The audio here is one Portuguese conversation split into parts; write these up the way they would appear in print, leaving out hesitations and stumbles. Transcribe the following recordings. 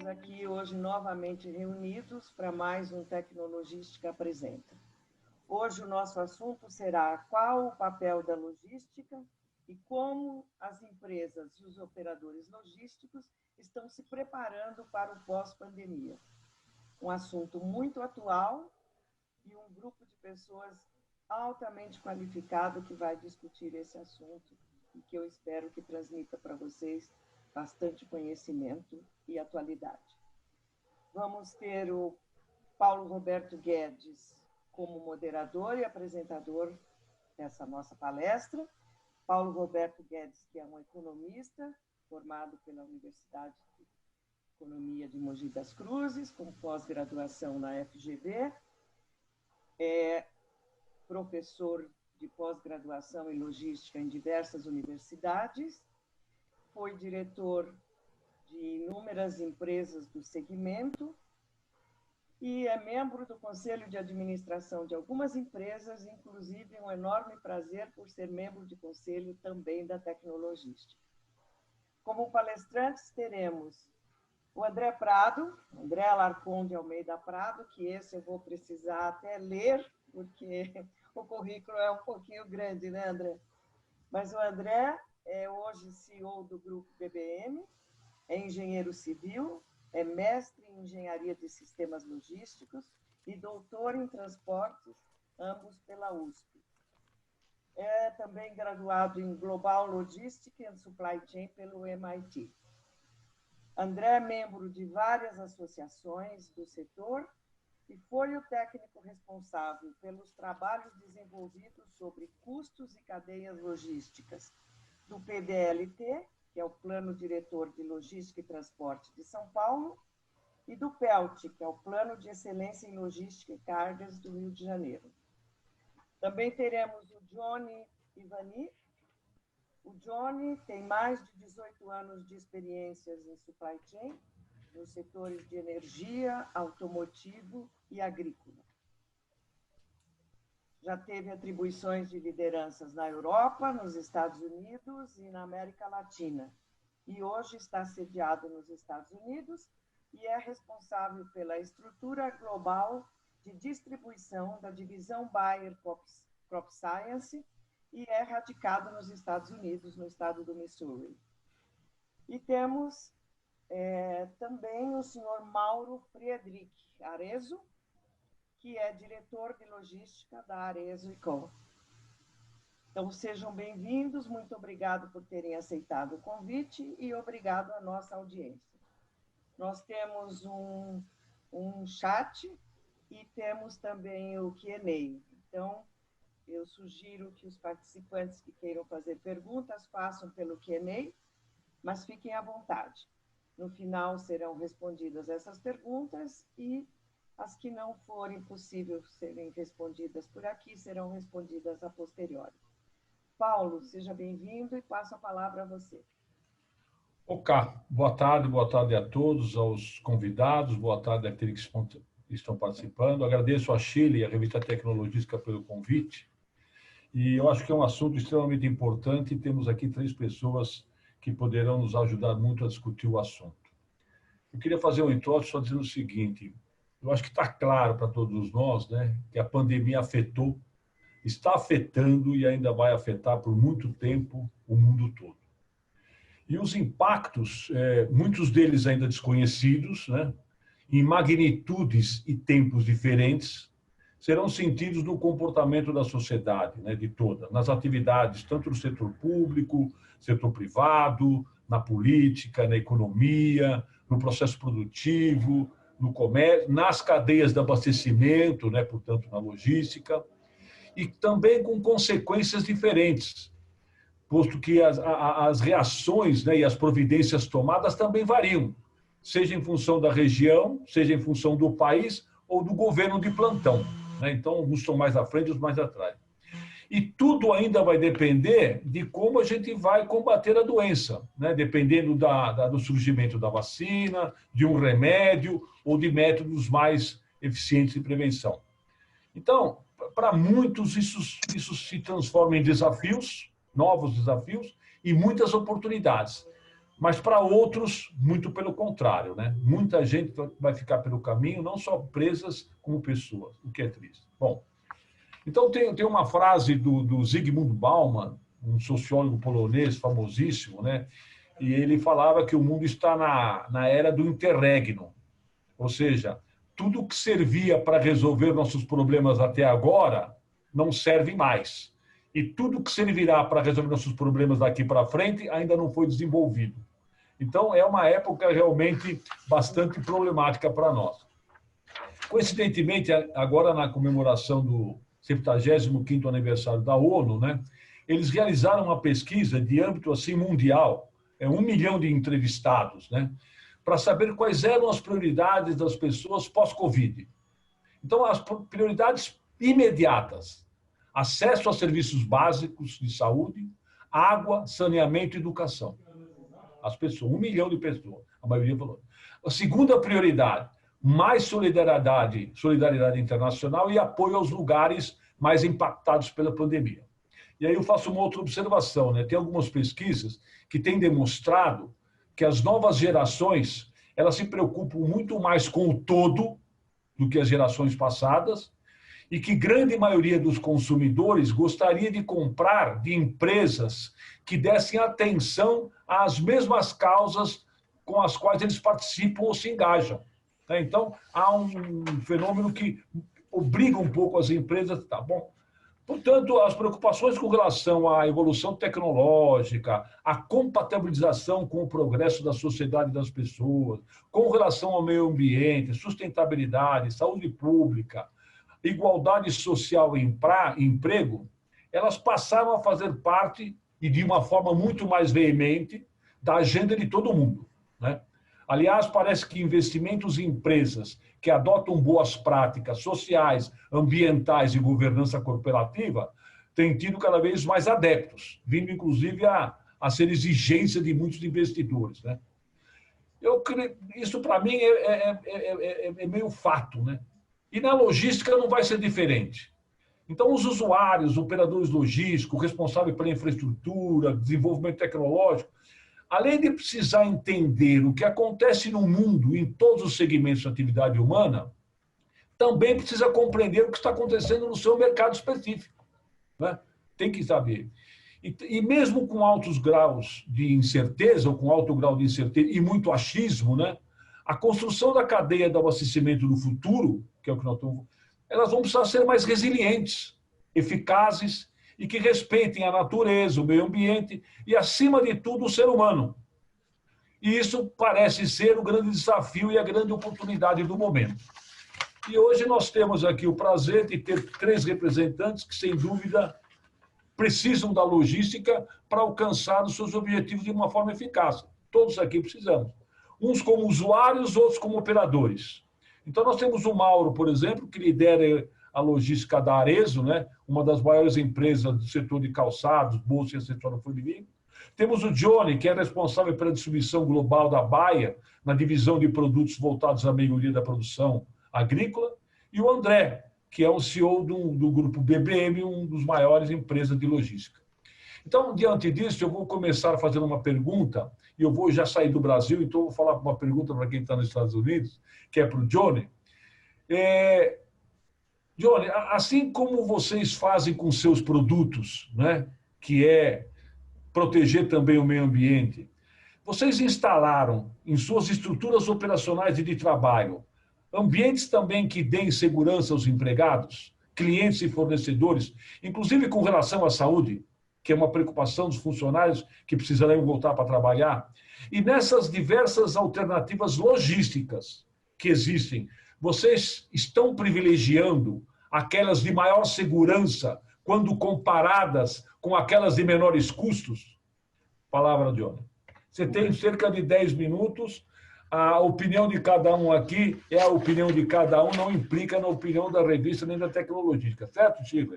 aqui hoje novamente reunidos para mais um Tecnologística Apresenta. Hoje o nosso assunto será qual o papel da logística e como as empresas e os operadores logísticos estão se preparando para o pós-pandemia. Um assunto muito atual e um grupo de pessoas altamente qualificado que vai discutir esse assunto e que eu espero que transmita para vocês bastante conhecimento e atualidade. Vamos ter o Paulo Roberto Guedes como moderador e apresentador dessa nossa palestra. Paulo Roberto Guedes, que é um economista formado pela Universidade de Economia de Mogi das Cruzes, com pós-graduação na FGV, é professor de pós-graduação em logística em diversas universidades, foi diretor de inúmeras empresas do segmento e é membro do conselho de administração de algumas empresas, inclusive um enorme prazer por ser membro de conselho também da Tecnologística. Como palestrantes teremos o André Prado, André Alarcon de Almeida Prado, que esse eu vou precisar até ler, porque o currículo é um pouquinho grande, né, André? Mas o André é hoje CEO do Grupo BBM, é engenheiro civil, é mestre em engenharia de sistemas logísticos e doutor em transportes, ambos pela USP. É também graduado em Global Logistics and Supply Chain pelo MIT. André é membro de várias associações do setor e foi o técnico responsável pelos trabalhos desenvolvidos sobre custos e cadeias logísticas do PDLT, que é o Plano Diretor de Logística e Transporte de São Paulo, e do PELT, que é o Plano de Excelência em Logística e Cargas do Rio de Janeiro. Também teremos o Johnny Ivani. O Johnny tem mais de 18 anos de experiências em supply chain, nos setores de energia, automotivo e agrícola. Já teve atribuições de lideranças na Europa, nos Estados Unidos e na América Latina. E hoje está sediado nos Estados Unidos e é responsável pela estrutura global de distribuição da divisão Bayer Crop Science e é radicado nos Estados Unidos, no estado do Missouri. E temos também o senhor Mauro Friedrich Arezo, que é diretor de logística da Arezo & Co. Então, sejam bem-vindos, muito obrigado por terem aceitado o convite e obrigado à nossa audiência. Nós temos um chat e temos também o Q&A. Então, eu sugiro que os participantes que queiram fazer perguntas façam pelo Q&A, mas fiquem à vontade. No final serão respondidas essas perguntas e as que não forem possível serem respondidas por aqui serão respondidas a posteriori. Paulo, seja bem-vindo e passo a palavra a você. Ok, boa tarde a todos, aos convidados, boa tarde àqueles que estão participando. Agradeço a Chile e a Revista Tecnológica pelo convite. E eu acho que é um assunto extremamente importante e temos aqui 3 pessoas que poderão nos ajudar muito a discutir o assunto. Eu queria fazer um introito só dizendo o seguinte: eu acho que está claro para todos nós, né, que a pandemia afetou, está afetando e ainda vai afetar por muito tempo o mundo todo. E os impactos, muitos deles ainda desconhecidos, né, em magnitudes e tempos diferentes, serão sentidos no comportamento da sociedade, né, de toda, nas atividades, tanto no setor público, setor privado, na política, na economia, no processo produtivo, no comércio, nas cadeias de abastecimento, né, portanto, na logística, e também com consequências diferentes, posto que as reações, né, e as providências tomadas também variam, seja em função da região, seja em função do país ou do governo de plantão, né? Então, uns estão mais à frente, os mais atrás. E tudo ainda vai depender de como a gente vai combater a doença, né? Dependendo do surgimento da vacina, de um remédio ou de métodos mais eficientes de prevenção. Então, para muitos, isso se transforma em desafios, novos desafios e muitas oportunidades. Mas para outros, muito pelo contrário, né? Muita gente vai ficar pelo caminho, não só presas como pessoas, o que é triste. Bom, então tem uma frase do Zygmunt Bauman, um sociólogo polonês famosíssimo, né? E ele falava que o mundo está na era do interregno, ou seja, tudo que servia para resolver nossos problemas até agora não serve mais. E tudo que servirá para resolver nossos problemas daqui para frente ainda não foi desenvolvido. Então, é uma época realmente bastante problemática para nós. Coincidentemente, agora na comemoração do 75º aniversário da ONU, né, eles realizaram uma pesquisa de âmbito assim mundial, 1 milhão de entrevistados, né, para saber quais eram as prioridades das pessoas pós-Covid. Então, as prioridades imediatas: acesso a serviços básicos de saúde, água, saneamento e educação. As pessoas, 1 milhão de pessoas, a maioria falou. A segunda prioridade: mais solidariedade internacional e apoio aos lugares mais impactados pela pandemia. E aí eu faço uma outra observação, né? Tem algumas pesquisas que têm demonstrado que as novas gerações, elas se preocupam muito mais com o todo do que as gerações passadas, e que grande maioria dos consumidores gostaria de comprar de empresas que dessem atenção às mesmas causas com as quais eles participam ou se engajam. Então, há um fenômeno que obriga um pouco as empresas. Tá bom. Portanto, as preocupações com relação à evolução tecnológica, à compatibilização com o progresso da sociedade e das pessoas, com relação ao meio ambiente, sustentabilidade, saúde pública, igualdade social e emprego, elas passaram a fazer parte, e de uma forma muito mais veemente, da agenda de todo mundo, né? Aliás, parece que investimentos em empresas que adotam boas práticas sociais, ambientais e governança corporativa têm tido cada vez mais adeptos, vindo inclusive a ser exigência de muitos investidores, né? Isso, para mim, é meio fato, né? E na logística não vai ser diferente. Então, os usuários, operadores logísticos, responsáveis pela infraestrutura, desenvolvimento tecnológico, além de precisar entender o que acontece no mundo em todos os segmentos da atividade humana, também precisa compreender o que está acontecendo no seu mercado específico, né? Tem que saber. E mesmo com altos graus de incerteza, ou com alto grau de incerteza e muito achismo, né? A construção da cadeia do abastecimento do futuro, que é o que nós estamos, elas vão precisar ser mais resilientes, eficazes e que respeitem a natureza, o meio ambiente e, acima de tudo, o ser humano. E isso parece ser o grande desafio e a grande oportunidade do momento. E hoje nós temos aqui o prazer de ter 3 representantes que, sem dúvida, precisam da logística para alcançar os seus objetivos de uma forma eficaz. Todos aqui precisamos. Uns como usuários, outros como operadores. Então, nós temos o Mauro, por exemplo, que lidera a logística da Arezzo, né? Uma das maiores empresas do setor de calçados, bolsa e acessório feminino. Temos o Johnny, que é responsável pela distribuição global da Bayer, na divisão de produtos voltados à melhoria da produção agrícola. E o André, que é o CEO do grupo BBM, um dos maiores empresas de logística. Então, diante disso, eu vou começar fazendo uma pergunta, e eu vou já sair do Brasil, então eu vou falar uma pergunta para quem está nos Estados Unidos, que é para o Johnny. Johnny, assim como vocês fazem com seus produtos, né, que é proteger também o meio ambiente, vocês instalaram em suas estruturas operacionais e de trabalho ambientes também que deem segurança aos empregados, clientes e fornecedores, inclusive com relação à saúde, que é uma preocupação dos funcionários que precisarão voltar para trabalhar. E nessas diversas alternativas logísticas que existem, vocês estão privilegiando aquelas de maior segurança quando comparadas com aquelas de menores custos? Palavra, Johnny. Você tem cerca de 10 minutos. A opinião de cada um aqui é a opinião de cada um, não implica na opinião da revista nem da tecnológica. Certo, Chico?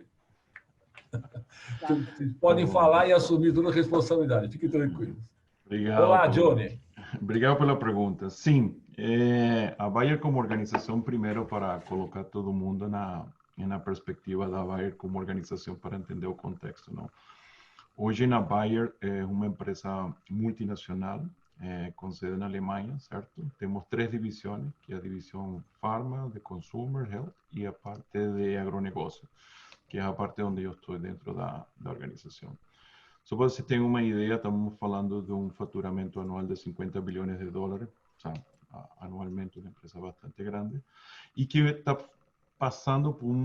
Vocês podem falar e assumir toda a responsabilidade. Fiquem tranquilos. Obrigado. Olá, Johnny. Obrigado pela pergunta. Sim, a Bayer como organização, primeiro, para colocar todo mundo na perspectiva da Bayer como organização para entender o contexto, não? Hoje, a Bayer é uma empresa multinacional, com sede na Alemanha, certo? Temos 3 divisões, que é a divisão Pharma, de Consumer Health e a parte de agronegócio, que é a parte onde eu estou dentro da organização. Só para você ter uma ideia, estamos falando de um faturamento anual de $50 bilhões, o sea, anualmente uma empresa bastante grande, e que está passando por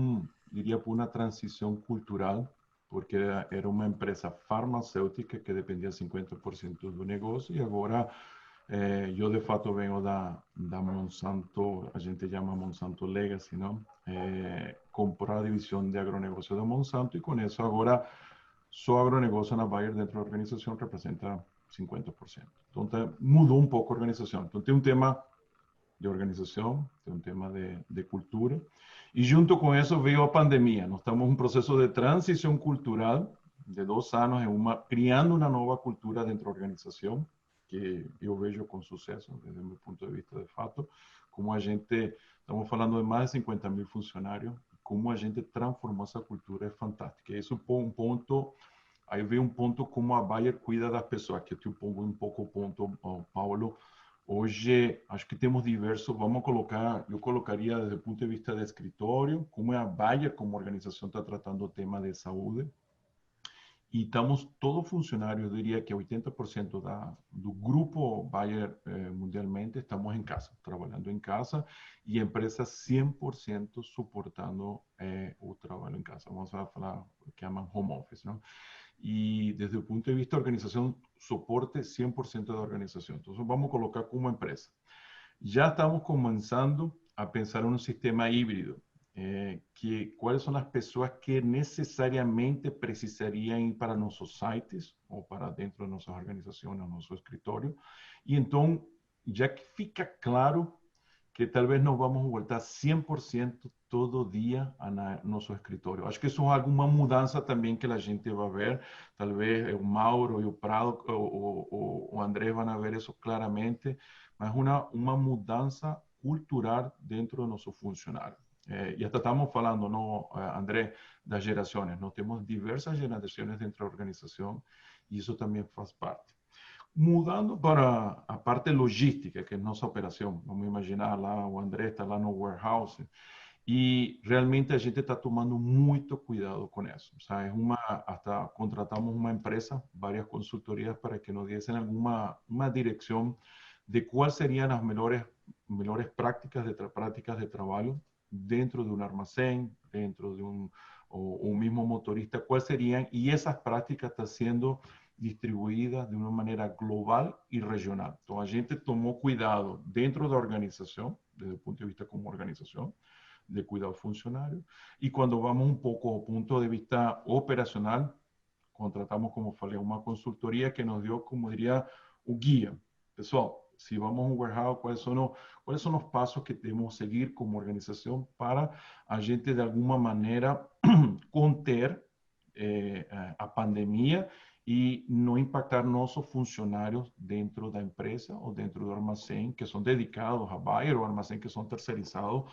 diria, por uma transição cultural, porque era uma empresa farmacêutica que dependia 50% do negócio, e agora eu de fato venho da Monsanto, a gente chama Monsanto Legacy, não? Comprou a divisão de agronegócio da Monsanto, e com isso agora só agronegócio na Bayer dentro da organização representa 50%. Então mudou um pouco a organização. Então tem um tema de organização, tem um tema de cultura, e junto com isso veio a pandemia. Nós estamos em um processo de transição cultural de 2 anos, criando uma nova cultura dentro da organização, que eu vejo com sucesso, desde o meu ponto de vista, de fato, como a gente, estamos falando de mais de 50 mil funcionários, como a gente transformou essa cultura é fantástico. E isso um ponto, aí vem um ponto como a Bayer cuida das pessoas, que eu pongo um pouco o ponto, Paulo. Hoje, acho que temos diversos, eu colocaria desde o ponto de vista de escritório, como a Bayer como organização está tratando o tema de saúde. E estamos, todo funcionário, eu diria que 80% do grupo Bayer mundialmente, estamos em casa, trabalhando em casa, e a empresa 100% suportando o trabalho em casa. Vamos a falar o que chamam home office, não? E desde o ponto de vista da organização, suporte 100% da organização. Então, vamos colocar como empresa. Já estamos começando a pensar em um sistema híbrido, que quais são as pessoas que necessariamente precisariam ir para nossos sites ou para dentro da nossa organização, no nosso escritório. E então, já que fica claro que talvez não vamos voltar 100% todo dia a nosso escritório. Acho que isso é alguma mudança também que a gente vai ver. Talvez o Mauro e o Prado, o André vão ver isso claramente, mas uma mudança cultural dentro do nosso funcionário. E até estamos falando, não, André, das gerações. Nós temos diversas gerações dentro da organização e isso também faz parte. Mudando para a parte logística, que é nossa operação, vamos imaginar lá, o André está lá no warehouse, e realmente a gente está tomando muito cuidado com isso. Sabe? Hasta contratamos uma empresa, várias consultorias, para que nos diesen uma direção de quais seriam as melhores práticas de trabalho dentro de um armazém, dentro de um mesmo motorista, quais seriam, e essas práticas estão sendo distribuídas de uma maneira global e regional. Então, a gente tomou cuidado dentro da organização, desde o ponto de vista como organização, de cuidar do funcionário, e quando vamos um pouco ao ponto de vista operacional, contratamos, como falei, uma consultoria que nos deu, como diria, o guia. Pessoal, se vamos a um warehouse, quais são os passos que devemos seguir como organização para a gente, de alguma maneira, conter a pandemia e não impactar nossos funcionários dentro da empresa ou dentro do armazém, que são dedicados a Bayer, ou armazém que são terceirizados,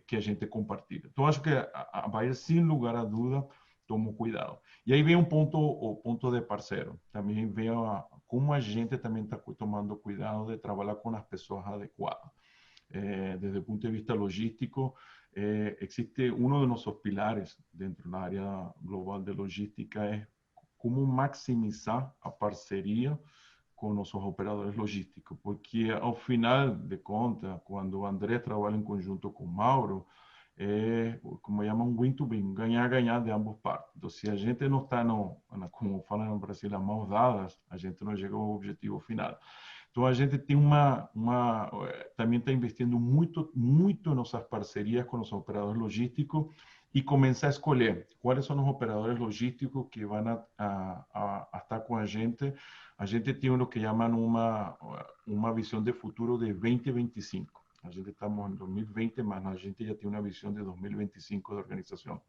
que a gente compartilha. Então, acho que a Bayer, sem lugar a dúvida, tomou cuidado. E aí vem o ponto de parceiro. Também vem como a gente também está tomando cuidado de trabalhar com as pessoas adequadas. Desde o ponto de vista logístico, existe um de nossos pilares dentro da área global de logística, é como maximizar a parceria com nossos operadores logísticos, porque ao final de contas, quando o André trabalha em conjunto com o Mauro, como chamam, win-to-win, ganhar-ganhar de ambas partes. Então, se a gente não está, como falam no Brasil, as mãos dadas, a gente não chega ao objetivo final. Então, a gente tem também está investindo muito em nossas parcerias com os operadores logísticos e começar a escolher quais são os operadores logísticos que vão a estar com a gente. A gente tem o que chamam uma visão de futuro de 2025. A gente estamos em 2020, mas a gente já tem uma visão de 2025 da organização.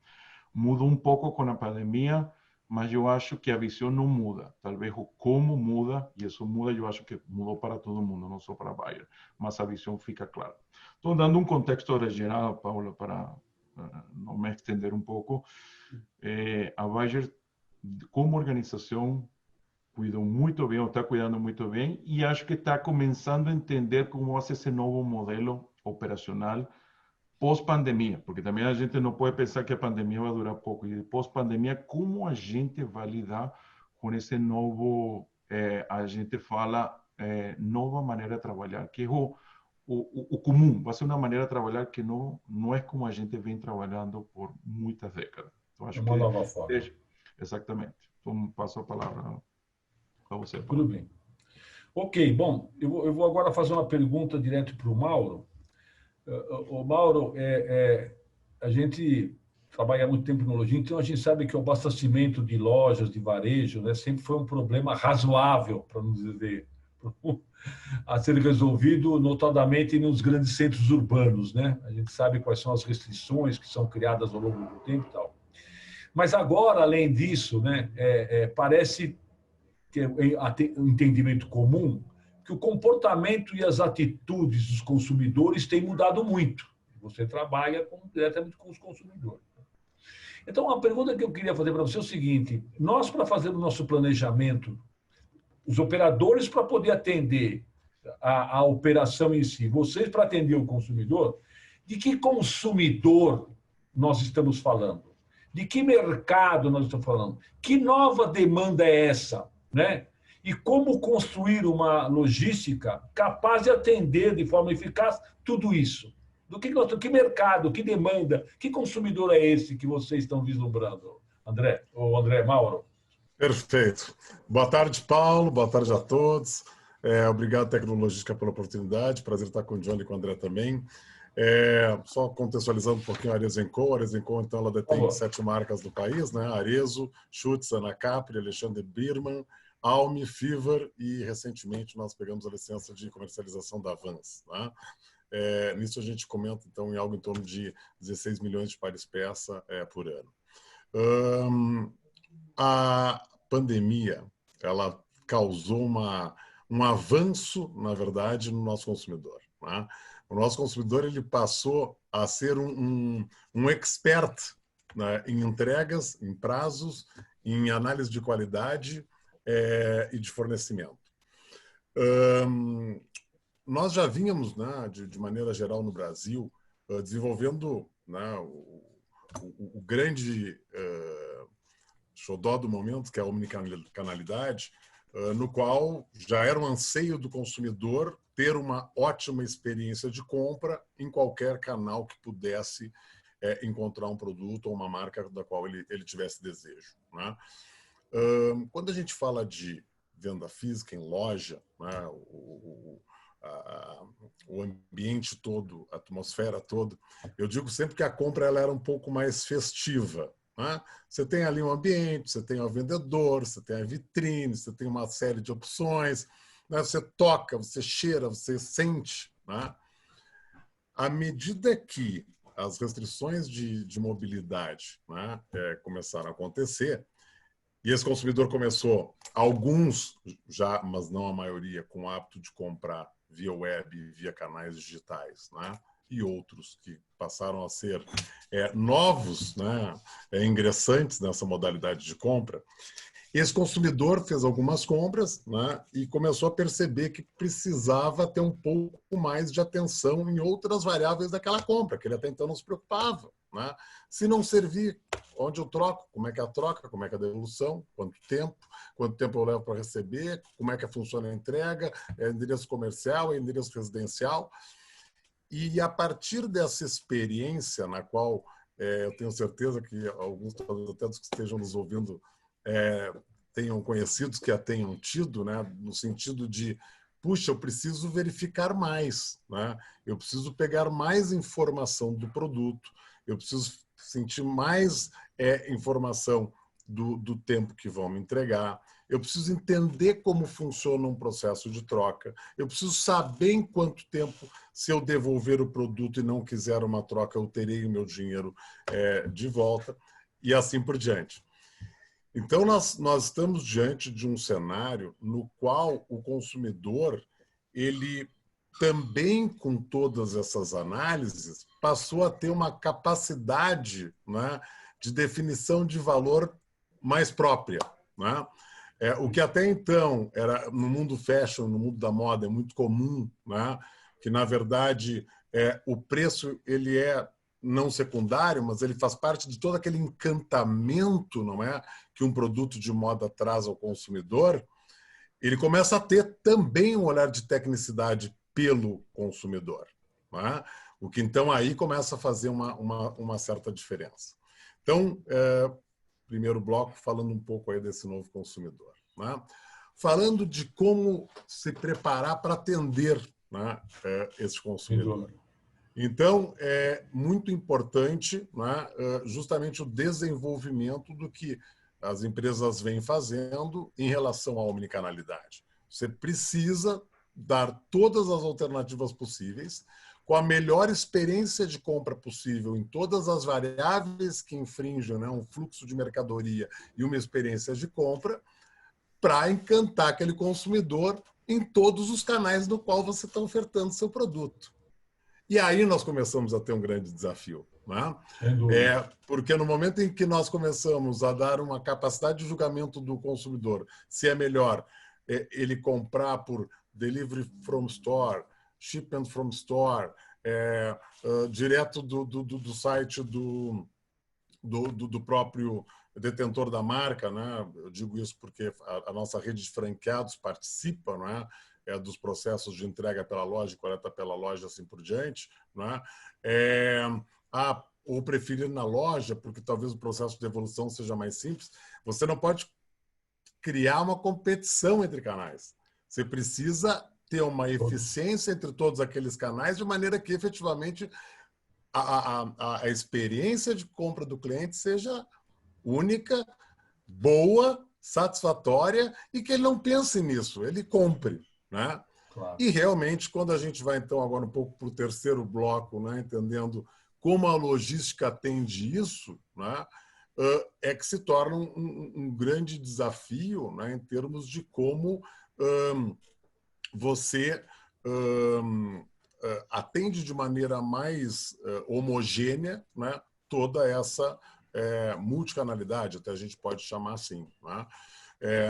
Muda um pouco com a pandemia, mas eu acho que a visão não muda. Talvez o como muda, e isso muda, eu acho que mudou para todo mundo, não só para a Bayer, mas a visão fica clara. Então, dando um contexto geral, Paula, para não me estender um pouco, a Bayer, como organização, cuidou muito bem, ou está cuidando muito bem, e acho que está começando a entender como vai ser esse novo modelo operacional pós-pandemia, porque também a gente não pode pensar que a pandemia vai durar pouco, e pós-pandemia, como a gente vai lidar com esse novo, a gente fala, nova maneira de trabalhar, que é o comum, vai ser uma maneira de trabalhar que não é como a gente vem trabalhando por muitas décadas. Então, acho É uma nova forma. Exatamente. Então, passo a palavra para você. Tudo bem. Ok, bom, eu vou agora fazer uma pergunta direto para o Mauro. O Mauro, a gente trabalha há muito tempo em tecnologia, então a gente sabe que o abastecimento de lojas, de varejo, né, sempre foi um problema razoável, para não dizer, a ser resolvido, notadamente nos grandes centros urbanos, né? A gente sabe quais são as restrições que são criadas ao longo do tempo e tal. Mas agora, além disso, né, parece que é um entendimento comum que o comportamento e as atitudes dos consumidores têm mudado muito. Você trabalha diretamente com os consumidores. Então, a pergunta que eu queria fazer para você é o seguinte: nós, para fazer o nosso planejamento, os operadores para poder atender a operação em si, vocês para atender o consumidor, de que consumidor nós estamos falando? De que mercado nós estamos falando? Que nova demanda é essa, né? E como construir uma logística capaz de atender de forma eficaz tudo isso? Que mercado, que demanda, que consumidor é esse que vocês estão vislumbrando, André, ou André Mauro? Perfeito. Boa tarde, Paulo. Boa tarde a todos. Obrigado, Tecnologística, pela oportunidade. Prazer estar com o Johnny e com o André também. Só contextualizando um pouquinho a Arezo&Co. A Arezo&Co, então, ela detém 7 marcas do país, né? Arezo, Schutz, Anacapri, Alexandre Birman, Almi, Fever e, recentemente, nós pegamos a licença de comercialização da Vans, né? Nisso a gente comenta, então, em algo em torno de 16 milhões de pares peça por ano. A pandemia, ela causou um avanço, na verdade, no nosso consumidor, né? O nosso consumidor, ele passou a ser um expert, né, em entregas, em prazos, em análise de qualidade e de fornecimento. Nós já vínhamos, né, de maneira geral no Brasil, desenvolvendo, né, o grande xodó do momento, que é a omnicanalidade, no qual já era um anseio do consumidor ter uma ótima experiência de compra em qualquer canal que pudesse encontrar um produto ou uma marca da qual ele tivesse desejo, né? Quando a gente fala de venda física em loja, né, o ambiente todo, a atmosfera toda, eu digo sempre que a compra ela era um pouco mais festiva, né? Você tem ali um ambiente, você tem o vendedor, você tem a vitrine, você tem uma série de opções, né? Você toca, você cheira, você sente, né? À medida que as restrições de mobilidade, né, começaram a acontecer, e esse consumidor começou, alguns já, mas não a maioria, com o hábito de comprar via web, via canais digitais, né? E outros que passaram a ser novos, né, ingressantes nessa modalidade de compra. Esse consumidor fez algumas compras, né, e começou a perceber que precisava ter um pouco mais de atenção em outras variáveis daquela compra, que ele até então não se preocupava, né? Se não servir, onde eu troco, como é que é a troca, como é que é a devolução, quanto tempo eu levo para receber, como é que funciona a entrega, endereço comercial, endereço residencial. E a partir dessa experiência, na qual eu tenho certeza que alguns até dos que estejam nos ouvindo tenham conhecidos que a tenham tido, né, no sentido de, puxa, eu preciso verificar mais, né? Eu preciso pegar mais informação do produto, eu preciso sentir mais informação do tempo que vão me entregar, eu preciso entender como funciona um processo de troca, eu preciso saber em quanto tempo, se eu devolver o produto e não quiser uma troca, eu terei o meu dinheiro de volta, e assim por diante. Então, nós estamos diante de um cenário no qual o consumidor, ele também, com todas essas análises, passou a ter uma capacidade, né, de definição de valor mais própria, né? O que até então era no mundo fashion, no mundo da moda, é muito comum, né? Que, na verdade, o preço ele é não secundário, mas ele faz parte de todo aquele encantamento, não é, que um produto de moda traz ao consumidor. Ele começa a ter também um olhar de tecnicidade pelo consumidor, não é? O que então aí começa a fazer uma certa diferença. Então, primeiro bloco, falando um pouco aí desse novo consumidor, né? Falando de como se preparar para atender, né, esse consumidor. Então, é muito importante, né, justamente o desenvolvimento do que as empresas vêm fazendo em relação à omnicanalidade. Você precisa dar todas as alternativas possíveis, com a melhor experiência de compra possível em todas as variáveis que infringem, né, um fluxo de mercadoria e uma experiência de compra, para encantar aquele consumidor em todos os canais no qual você está ofertando seu produto. E aí nós começamos a ter um grande desafio, né? Porque no momento em que nós começamos a dar uma capacidade de julgamento do consumidor, se é melhor ele comprar por delivery from store, shipment from store, direto do site do próprio detentor da marca, né? Eu digo isso porque a nossa rede de franqueados participa, não é? Dos processos de entrega pela loja, coleta pela loja, assim por diante, não é? Ou preferir na loja, porque talvez o processo de devolução seja mais simples. Você não pode criar uma competição entre canais. Você precisa ter uma eficiência entre todos aqueles canais, de maneira que, efetivamente, a experiência de compra do cliente seja única, boa, satisfatória e que ele não pense nisso, ele compre, né? Claro. E realmente, quando a gente vai então agora um pouco para o terceiro bloco, né, entendendo como a logística atende isso, né, é que se torna um grande desafio, né, em termos de como você atende de maneira mais homogênea, né, toda essa multicanalidade, até a gente pode chamar assim, né?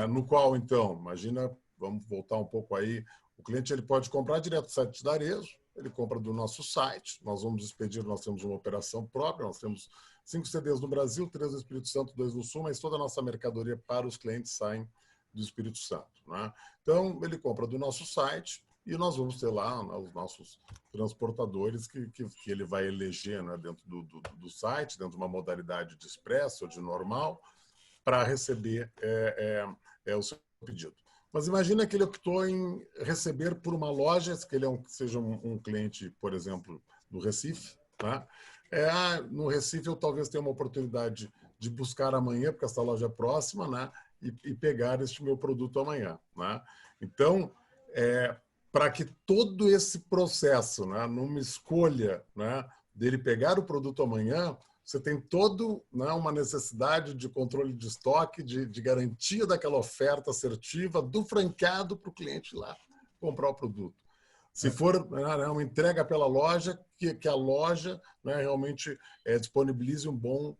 No qual, então, imagina, vamos voltar um pouco aí, o cliente ele pode comprar direto do site da Arezzo, ele compra do nosso site, nós vamos expedir, nós temos uma operação própria, nós temos 5 CDs no Brasil, 3 no Espírito Santo, 2 no Sul, mas toda a nossa mercadoria para os clientes sai do Espírito Santo, né? Então, ele compra do nosso site e nós vamos ter lá, né, os nossos transportadores que ele vai eleger, né, dentro do site, dentro de uma modalidade de expresso ou de normal, para receber o seu pedido. Mas imagina que ele optou em receber por uma loja, que ele seja um cliente, por exemplo, do Recife, tá? No Recife eu talvez tenha uma oportunidade de buscar amanhã, porque essa loja é próxima, né? E pegar este meu produto amanhã, né? Então, para que todo esse processo, né, numa escolha, né, dele pegar o produto amanhã, você tem toda, né, uma necessidade de controle de estoque, de garantia daquela oferta assertiva do franqueado para o cliente lá comprar o produto. Se for, né, uma entrega pela loja, que a loja, né, realmente disponibilize um bom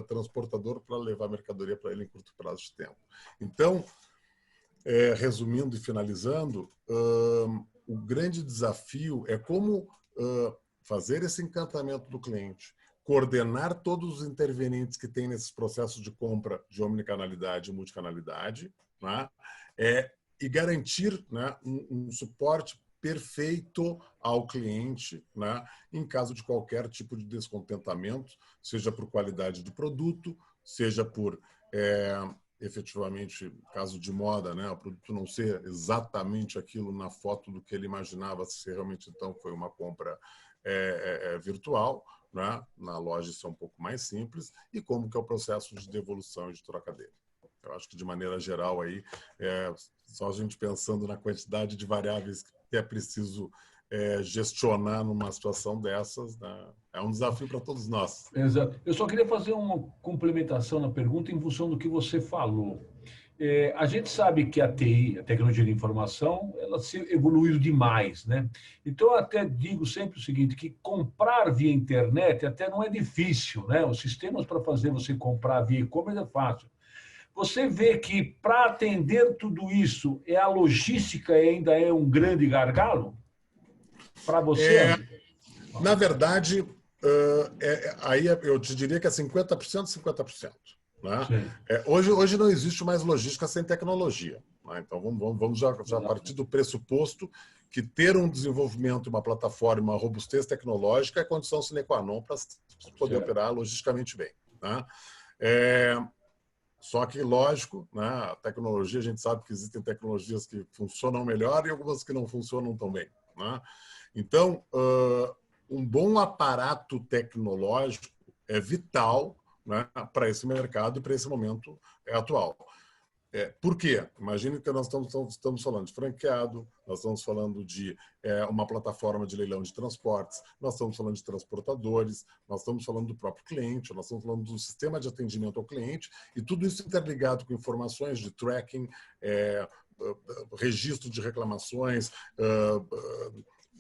transportador para levar a mercadoria para ele em curto prazo de tempo. Então, resumindo e finalizando, o grande desafio é como fazer esse encantamento do cliente, coordenar todos os intervenientes que tem nesses processos de compra de omnicanalidade e multicanalidade, né? E garantir, né, um suporte perfeito ao cliente, né, em caso de qualquer tipo de descontentamento, seja por qualidade do produto, seja por efetivamente, caso de moda, né, o produto não ser exatamente aquilo na foto do que ele imaginava, se realmente então foi uma compra virtual, né, na loja isso é um pouco mais simples, e como que é o processo de devolução e de troca dele. Eu acho que, de maneira geral, aí, só a gente pensando na quantidade de variáveis que é preciso gestionar numa situação dessas, né? É um desafio para todos nós. Exato. Eu só queria fazer uma complementação na pergunta em função do que você falou. A gente sabe que a TI, a tecnologia de informação, ela se evoluiu demais, né? Então, eu até digo sempre o seguinte, que comprar via internet até não é difícil, né? Os sistemas para fazer você comprar via e-commerce é fácil. Você vê que para atender tudo isso, a logística ainda é um grande gargalo para você, André? Na verdade, aí eu te diria que é 50%, 50%. Né? Hoje não existe mais logística sem tecnologia. Né? Então, vamos já partir do pressuposto que ter um desenvolvimento, uma plataforma, uma robustez tecnológica é condição sine qua non para poder operar logisticamente bem. Né? Só que, lógico, né, a tecnologia, a gente sabe que existem tecnologias que funcionam melhor e algumas que não funcionam tão bem. Né? Então, um bom aparato tecnológico é vital, né, para esse mercado e para esse momento atual. Por quê? Imagine que nós estamos falando de franqueado, nós estamos falando de uma plataforma de leilão de transportes, nós estamos falando de transportadores, nós estamos falando do próprio cliente, nós estamos falando do sistema de atendimento ao cliente, e tudo isso interligado com informações de tracking, registro de reclamações,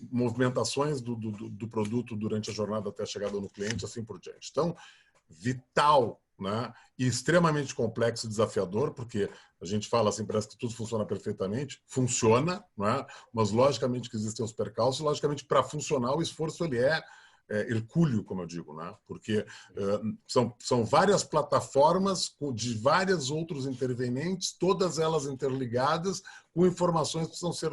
movimentações do produto durante a jornada até a chegada no cliente, assim por diante. Então, vital, né? E extremamente complexo e desafiador, porque a gente fala assim, parece que tudo funciona perfeitamente, funciona, né? Mas logicamente que existem os percalços, logicamente para funcionar o esforço ele é hercúleo, como eu digo, né? Porque são várias plataformas de vários outros intervenientes, todas elas interligadas, com informações que precisam ser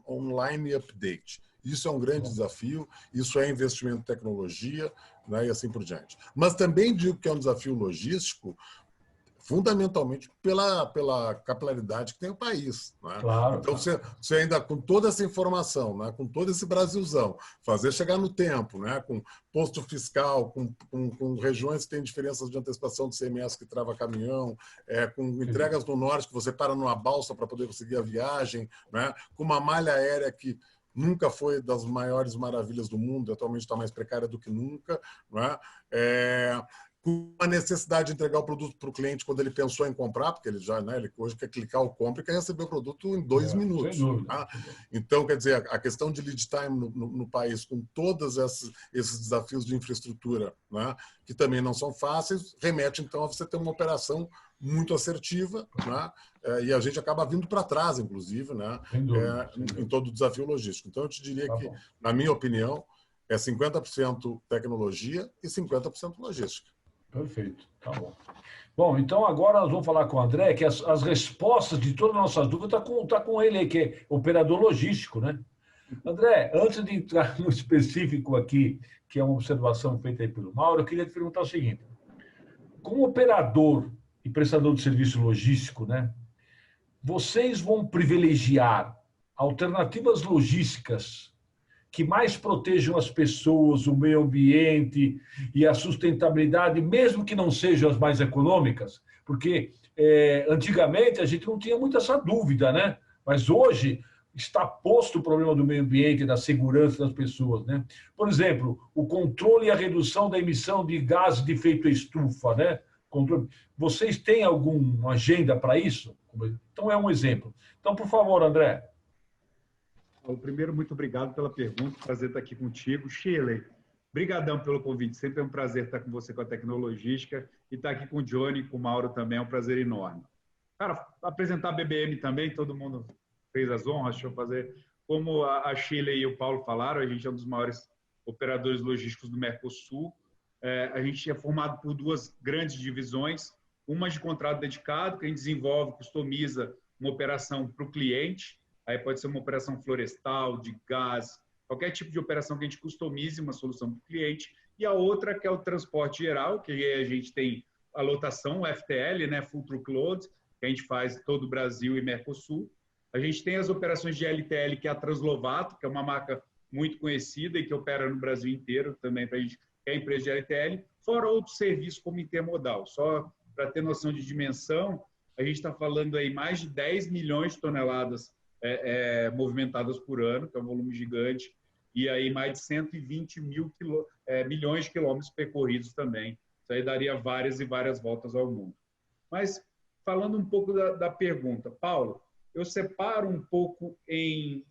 online e update. Isso é um grande desafio, isso é investimento em tecnologia, né, e assim por diante. Mas também digo que é um desafio logístico, fundamentalmente pela capilaridade que tem o país. Né? Claro, então, você ainda com toda essa informação, né, com todo esse Brasilzão, fazer chegar no tempo, né, com posto fiscal, com regiões que têm diferenças de antecipação de CMS que trava caminhão, com entregas no norte que você para numa balsa para poder conseguir a viagem, né, com uma malha aérea que nunca foi das maiores maravilhas do mundo, atualmente está mais precária do que nunca, né? Com a necessidade de entregar o produto para o cliente quando ele pensou em comprar, porque ele já, né, ele hoje quer clicar o compra e quer receber o produto em 2 minutos. Sem dúvida. Tá? Então, quer dizer, a questão de lead time no país, com todos esses desafios de infraestrutura, né, que também não são fáceis, remete, então, a você ter uma operação muito assertiva, né? E a gente acaba vindo para trás, inclusive, né? Em todo o desafio logístico. Então, eu te diria que, na minha opinião, é 50% tecnologia e 50% logística. Perfeito, tá bom. Bom, então agora nós vamos falar com o André, que as respostas de todas as nossas dúvidas tá com ele aí, que é operador logístico, né? André, antes de entrar no específico aqui, que é uma observação feita aí pelo Mauro, eu queria te perguntar o seguinte. Como operador e prestador de serviço logístico, né? Vocês vão privilegiar alternativas logísticas que mais protejam as pessoas, o meio ambiente e a sustentabilidade, mesmo que não sejam as mais econômicas? Porque antigamente a gente não tinha muito essa dúvida, né? Mas hoje está posto o problema do meio ambiente e da segurança das pessoas, né? Por exemplo, o controle e a redução da emissão de gases de efeito estufa, né? Vocês têm alguma agenda para isso? Então, é um exemplo. Então, por favor, André. Primeiro, muito obrigado pela pergunta. Prazer estar aqui contigo. Shirley, brigadão pelo convite. Sempre é um prazer estar com você com a Tecnologística e estar aqui com o Johnny e com o Mauro também é um prazer enorme. Cara, apresentar a BBM também, todo mundo fez as honras, deixa eu fazer. Como a Shirley e o Paulo falaram, a gente é um dos maiores operadores logísticos do Mercosul. A gente é formado por duas grandes divisões, uma de contrato dedicado, que a gente desenvolve, customiza uma operação para o cliente, aí pode ser uma operação florestal, de gás, qualquer tipo de operação que a gente customize uma solução para o cliente, e a outra que é o transporte geral, que a gente tem a lotação, o FTL, né, Full Truckload, que a gente faz todo o Brasil e Mercosul. A gente tem as operações de LTL, que é a Translovato, que é uma marca muito conhecida e que opera no Brasil inteiro também para a gente, que é a empresa de LTL, fora outros serviços como intermodal. Só para ter noção de dimensão, a gente está falando aí mais de 10 milhões de toneladas movimentadas por ano, que é um volume gigante, e aí mais de 120 milhões de quilômetros percorridos também. Isso aí daria várias e várias voltas ao mundo. Mas, falando um pouco da pergunta, Paulo, eu separo um pouco em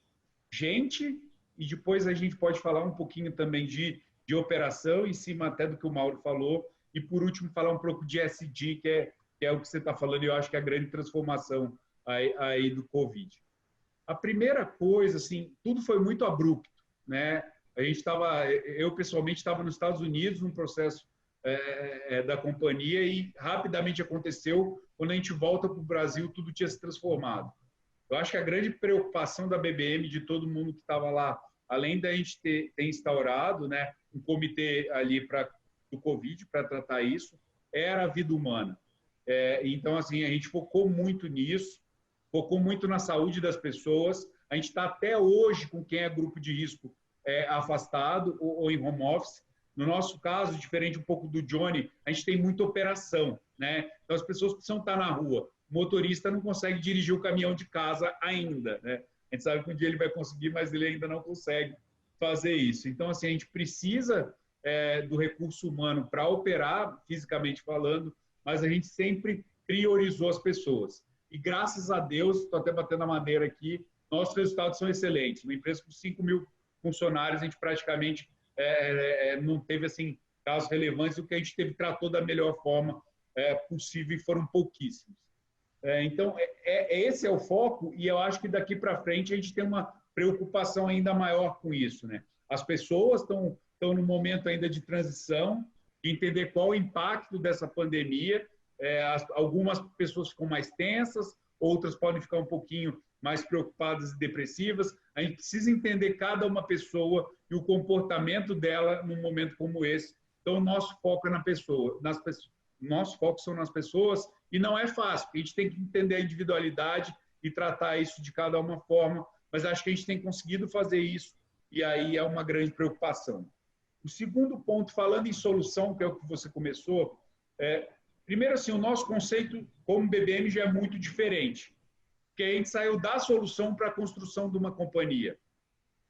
gente e depois a gente pode falar um pouquinho também de operação, em cima até do que o Mauro falou, e por último falar um pouco de SD, que é que é o que você está falando, e eu acho que é a grande transformação aí do Covid. A primeira coisa, assim, tudo foi muito abrupto, né? Eu pessoalmente estava nos Estados Unidos num processo da companhia e rapidamente aconteceu, quando a gente volta para o Brasil, tudo tinha se transformado. Eu acho que a grande preocupação da BBM, de todo mundo que estava lá, além da gente ter instaurado, né, um comitê ali do Covid para tratar isso, era a vida humana. Então, assim, a gente focou muito nisso, focou muito na saúde das pessoas. A gente está até hoje com quem é grupo de risco afastado ou em home office. No nosso caso, diferente um pouco do Johnny, a gente tem muita operação, né? Então, as pessoas precisam estar na rua. O motorista não consegue dirigir o caminhão de casa ainda, né? A gente sabe que um dia ele vai conseguir, mas ele ainda não consegue fazer isso. Então, assim, a gente precisa do recurso humano para operar, fisicamente falando, mas a gente sempre priorizou as pessoas. E graças a Deus, estou até batendo a madeira aqui, nossos resultados são excelentes. Uma empresa com 5 mil funcionários, a gente praticamente não teve assim, casos relevantes, o que a gente tratou da melhor forma possível e foram pouquíssimos. Então, esse é o foco e eu acho que daqui para frente a gente tem uma preocupação ainda maior com isso, né? As pessoas estão no momento ainda de transição, de entender qual o impacto dessa pandemia. Algumas pessoas ficam mais tensas, outras podem ficar um pouquinho mais preocupadas e depressivas. A gente precisa entender cada uma pessoa e o comportamento dela num momento como esse. Então, o nosso foco é na pessoa, nosso foco são nas pessoas e não é fácil, porque a gente tem que entender a individualidade e tratar isso de cada uma forma, mas acho que a gente tem conseguido fazer isso e aí é uma grande preocupação. O segundo ponto, falando em solução, que é o que você começou, primeiro, assim, o nosso conceito como BBM já é muito diferente, porque a gente saiu da solução para a construção de uma companhia.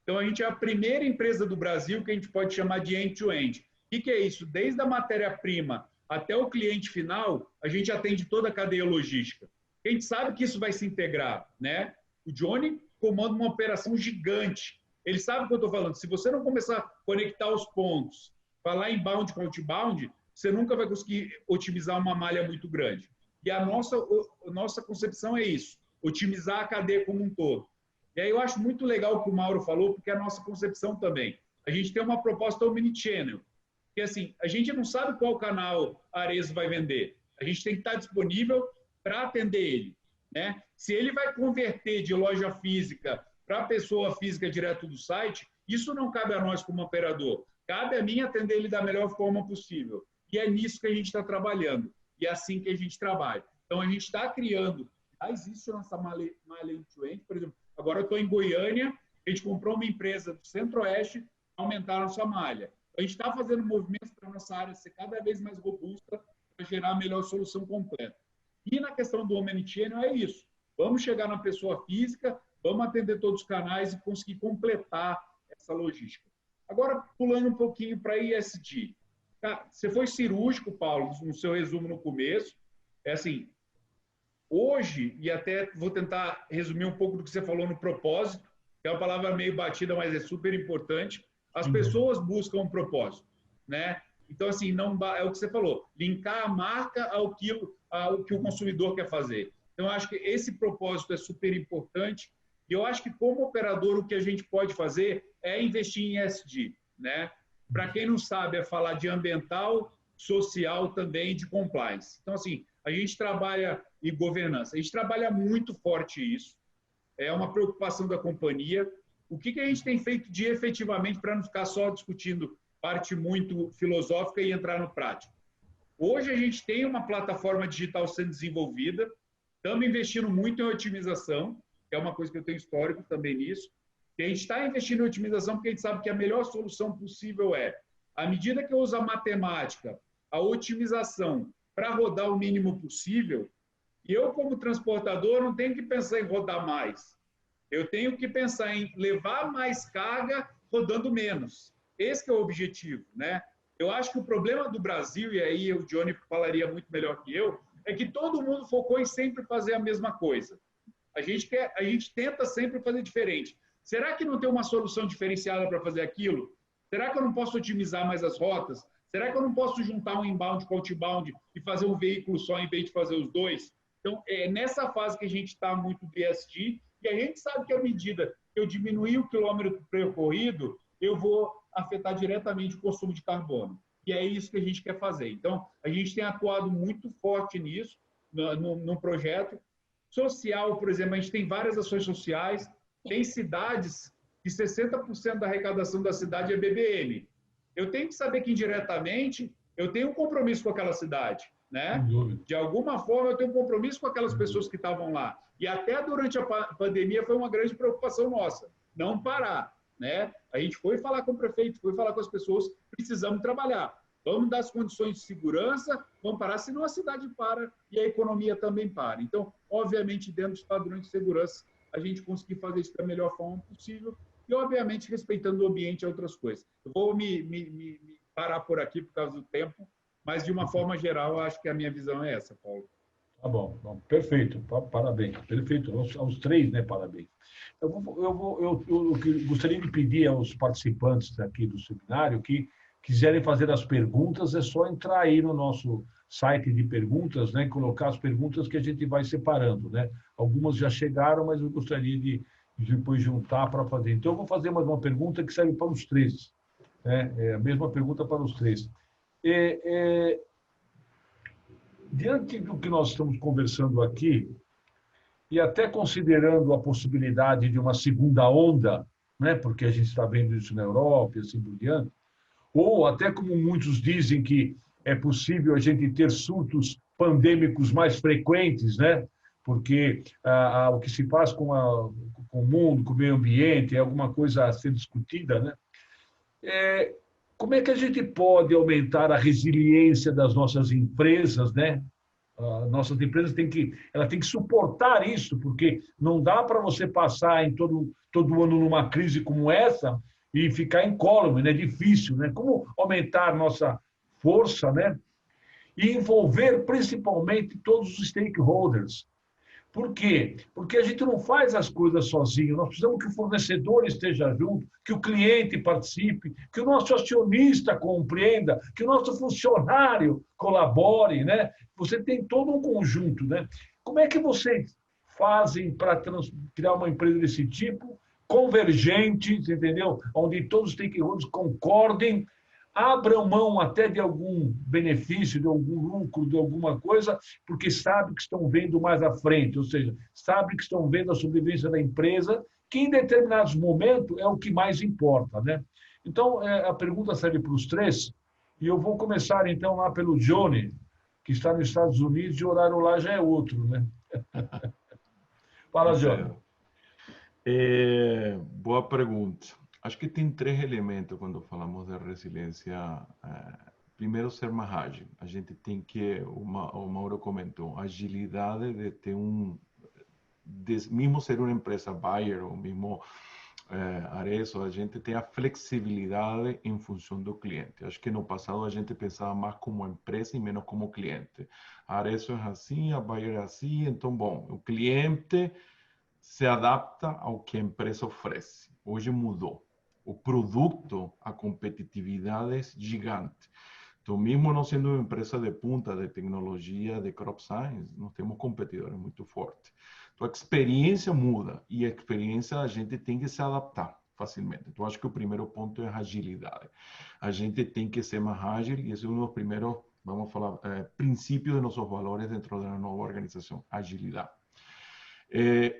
Então, a gente é a primeira empresa do Brasil que a gente pode chamar de end-to-end. O que é isso? Desde a matéria-prima até o cliente final, a gente atende toda a cadeia logística. A gente sabe que isso vai se integrar, né? O Johnny comanda uma operação gigante. Ele sabe o que eu estou falando. Se você não começar a conectar os pontos, falar inbound com outbound, você nunca vai conseguir otimizar uma malha muito grande. E a nossa concepção é isso, otimizar a cadeia como um todo. E aí eu acho muito legal o que o Mauro falou, porque é a nossa concepção também. A gente tem uma proposta omnichannel, que assim, a gente não sabe qual canal a Arezzo vai vender. A gente tem que estar disponível para atender ele, né? Se ele vai converter de loja física para a pessoa física direto do site, isso não cabe a nós como operador. Cabe a mim atender ele da melhor forma possível. E é nisso que a gente está trabalhando. E é assim que a gente trabalha. Então, a gente está criando. Já existe a nossa malha end-to-end. Por exemplo, agora eu estou em Goiânia, a gente comprou uma empresa do Centro-Oeste para aumentar a nossa malha. A gente está fazendo movimentos para a nossa área ser cada vez mais robusta para gerar a melhor solução completa. E na questão do omnichannel é isso. Vamos chegar na pessoa física, vamos atender todos os canais e conseguir completar essa logística. Agora, pulando um pouquinho para ESG. Você foi cirúrgico, Paulo, no seu resumo no começo. É assim, hoje, e até vou tentar resumir um pouco do que você falou no propósito, que é uma palavra meio batida, mas é super importante. As pessoas buscam um propósito, né? Então, assim, não é o que você falou, linkar a marca ao que o consumidor quer fazer. Então, eu acho que esse propósito é super importante e eu acho que, como operador, o que a gente pode fazer é investir em ESG, né? Para quem não sabe, é falar de ambiental, social também e de compliance. Então, assim, a gente trabalha em governança, a gente trabalha muito forte isso, é uma preocupação da companhia. O que a gente tem feito de efetivamente para não ficar só discutindo parte muito filosófica e entrar no prático? Hoje a gente tem uma plataforma digital sendo desenvolvida, estamos investindo muito em otimização, que é uma coisa que eu tenho histórico também nisso, que a gente está investindo em otimização porque a gente sabe que a melhor solução possível é, à medida que eu uso a matemática, a otimização para rodar o mínimo possível, e eu, como transportador, não tenho que pensar em rodar mais. Eu tenho que pensar em levar mais carga rodando menos. Esse é o objetivo, né? Eu acho que o problema do Brasil, e aí o Johnny falaria muito melhor que eu, é que todo mundo focou em sempre fazer a mesma coisa. A gente tenta sempre fazer diferente. Será que não tem uma solução diferenciada para fazer aquilo? Será que eu não posso otimizar mais as rotas? Será que eu não posso juntar um inbound com outbound e fazer um veículo só em vez de fazer os dois? Então, é nessa fase que a gente está muito do ESG, e a gente sabe que à medida que eu diminuir o quilômetro percorrido, eu vou afetar diretamente o consumo de carbono. E é isso que a gente quer fazer. Então, a gente tem atuado muito forte nisso, no projeto. Social, por exemplo, a gente tem várias ações sociais, tem cidades que 60% da arrecadação da cidade é BBM. Eu tenho que saber que, indiretamente, eu tenho um compromisso com aquela cidade, né? De alguma forma, eu tenho um compromisso com aquelas pessoas que estavam lá. E até durante a pandemia foi uma grande preocupação nossa, não parar, né? A gente foi falar com o prefeito, foi falar com as pessoas, precisamos trabalhar. Vamos dar as condições de segurança, vamos parar, senão a cidade para e a economia também para. Então, obviamente, dentro dos padrões de segurança, a gente conseguir fazer isso da melhor forma possível e, obviamente, respeitando o ambiente e outras coisas. Eu vou me parar por aqui por causa do tempo, mas, de uma forma geral, acho que a minha visão é essa, Paulo. Tá bom, perfeito, parabéns, perfeito, aos três, né, parabéns. Eu gostaria de pedir aos participantes aqui do seminário que quiserem fazer as perguntas, é só entrar aí no nosso site de perguntas, né, colocar as perguntas que a gente vai separando, né. Algumas já chegaram, mas eu gostaria de depois juntar para fazer. Então, eu vou fazer mais uma pergunta que serve para os três, né, é a mesma pergunta para os três. Diante do que nós estamos conversando aqui, e até considerando a possibilidade de uma segunda onda, né, porque a gente está vendo isso na Europa e assim por diante, ou até como muitos dizem que é possível a gente ter surtos pandêmicos mais frequentes, né, porque o que se faz com o mundo, com o meio ambiente, é alguma coisa a ser discutida, né? Como é que a gente pode aumentar a resiliência das nossas empresas, né? Nossas empresas têm que suportar isso, porque não dá para você passar em todo ano numa crise como essa e ficar incólume, né? É difícil, né? Como aumentar nossa força, né? E envolver principalmente todos os stakeholders. Por quê? Porque a gente não faz as coisas sozinho. Nós precisamos que o fornecedor esteja junto, que o cliente participe, que o nosso acionista compreenda, que o nosso funcionário colabore, né? Você tem todo um conjunto, né? Como é que vocês fazem para criar uma empresa desse tipo, convergente, entendeu? Onde todos os stakeholders concordem, abram mão até de algum benefício, de algum lucro, de alguma coisa, porque sabem que estão vendo mais à frente, ou seja, sabem que estão vendo a sobrevivência da empresa, que em determinados momentos é o que mais importa, né? Então, a pergunta serve para os três, e eu vou começar então lá pelo Johnny, que está nos Estados Unidos, e o horário lá já é outro, né? Fala, Johnny. Boa pergunta. Acho que tem três elementos quando falamos de resiliência. Primeiro, ser mais ágil. A gente tem que, o Mauro comentou, agilidade de ter mesmo ser uma empresa buyer ou mesmo Arezzo, a gente tem a flexibilidade em função do cliente. Acho que no passado a gente pensava mais como empresa e menos como cliente. A Arezzo é assim, a buyer é assim, então, bom, o cliente se adapta ao que a empresa oferece. Hoje mudou. O produto, a competitividade é gigante. Então, mesmo não sendo uma empresa de punta de tecnologia, de crop science, nós temos competidores muito fortes. Então, a experiência muda e a experiência a gente tem que se adaptar facilmente. Então, acho que o primeiro ponto é a agilidade. A gente tem que ser mais ágil e esse é um dos primeiros, vamos falar, princípios de nossos valores dentro da nova organização, agilidade.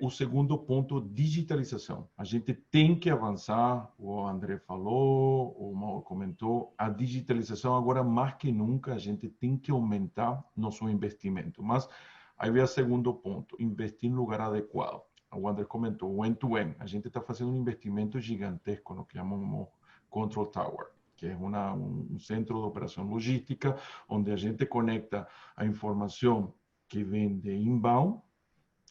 O segundo ponto, digitalização. A gente tem que avançar, o André falou, o Mauro comentou, a digitalização agora mais que nunca a gente tem que aumentar nosso investimento. Mas aí vem o segundo ponto, investir no lugar adequado. O André comentou, o end-to-end. A gente está fazendo um investimento gigantesco no que chamamos Control Tower, que é um centro de operação logística, onde a gente conecta a informação que vem de inbound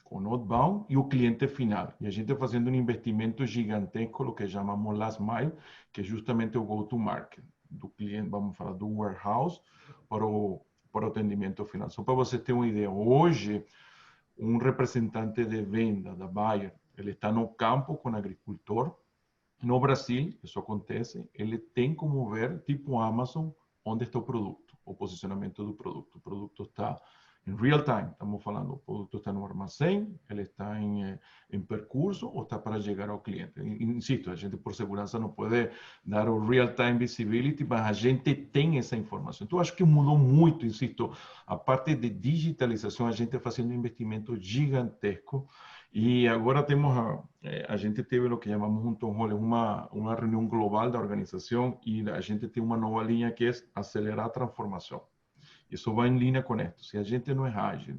com outbound e o cliente final. E a gente está fazendo um investimento gigantesco, o que chamamos last mile, que é justamente o go-to-market do cliente, vamos falar do warehouse, para o atendimento final. Só para você ter uma ideia, hoje, um representante de venda da Bayer, ele está no campo com o agricultor. No Brasil, isso acontece, ele tem como ver, tipo Amazon, onde está o produto, o posicionamento do produto. O produto está em real time, estamos falando, o produto está no armazém, ele está em percurso ou está para chegar ao cliente. Insisto, a gente por segurança não pode dar o real time visibility, mas a gente tem essa informação. Então, acho que mudou muito, insisto, a parte de digitalização, a gente está fazendo um investimento gigantesco e agora temos, a gente teve o que chamamos um town hall, uma reunião global da organização e a gente tem uma nova linha que é acelerar a transformação. Isso vai em linha com esto. Se a gente não é ágil,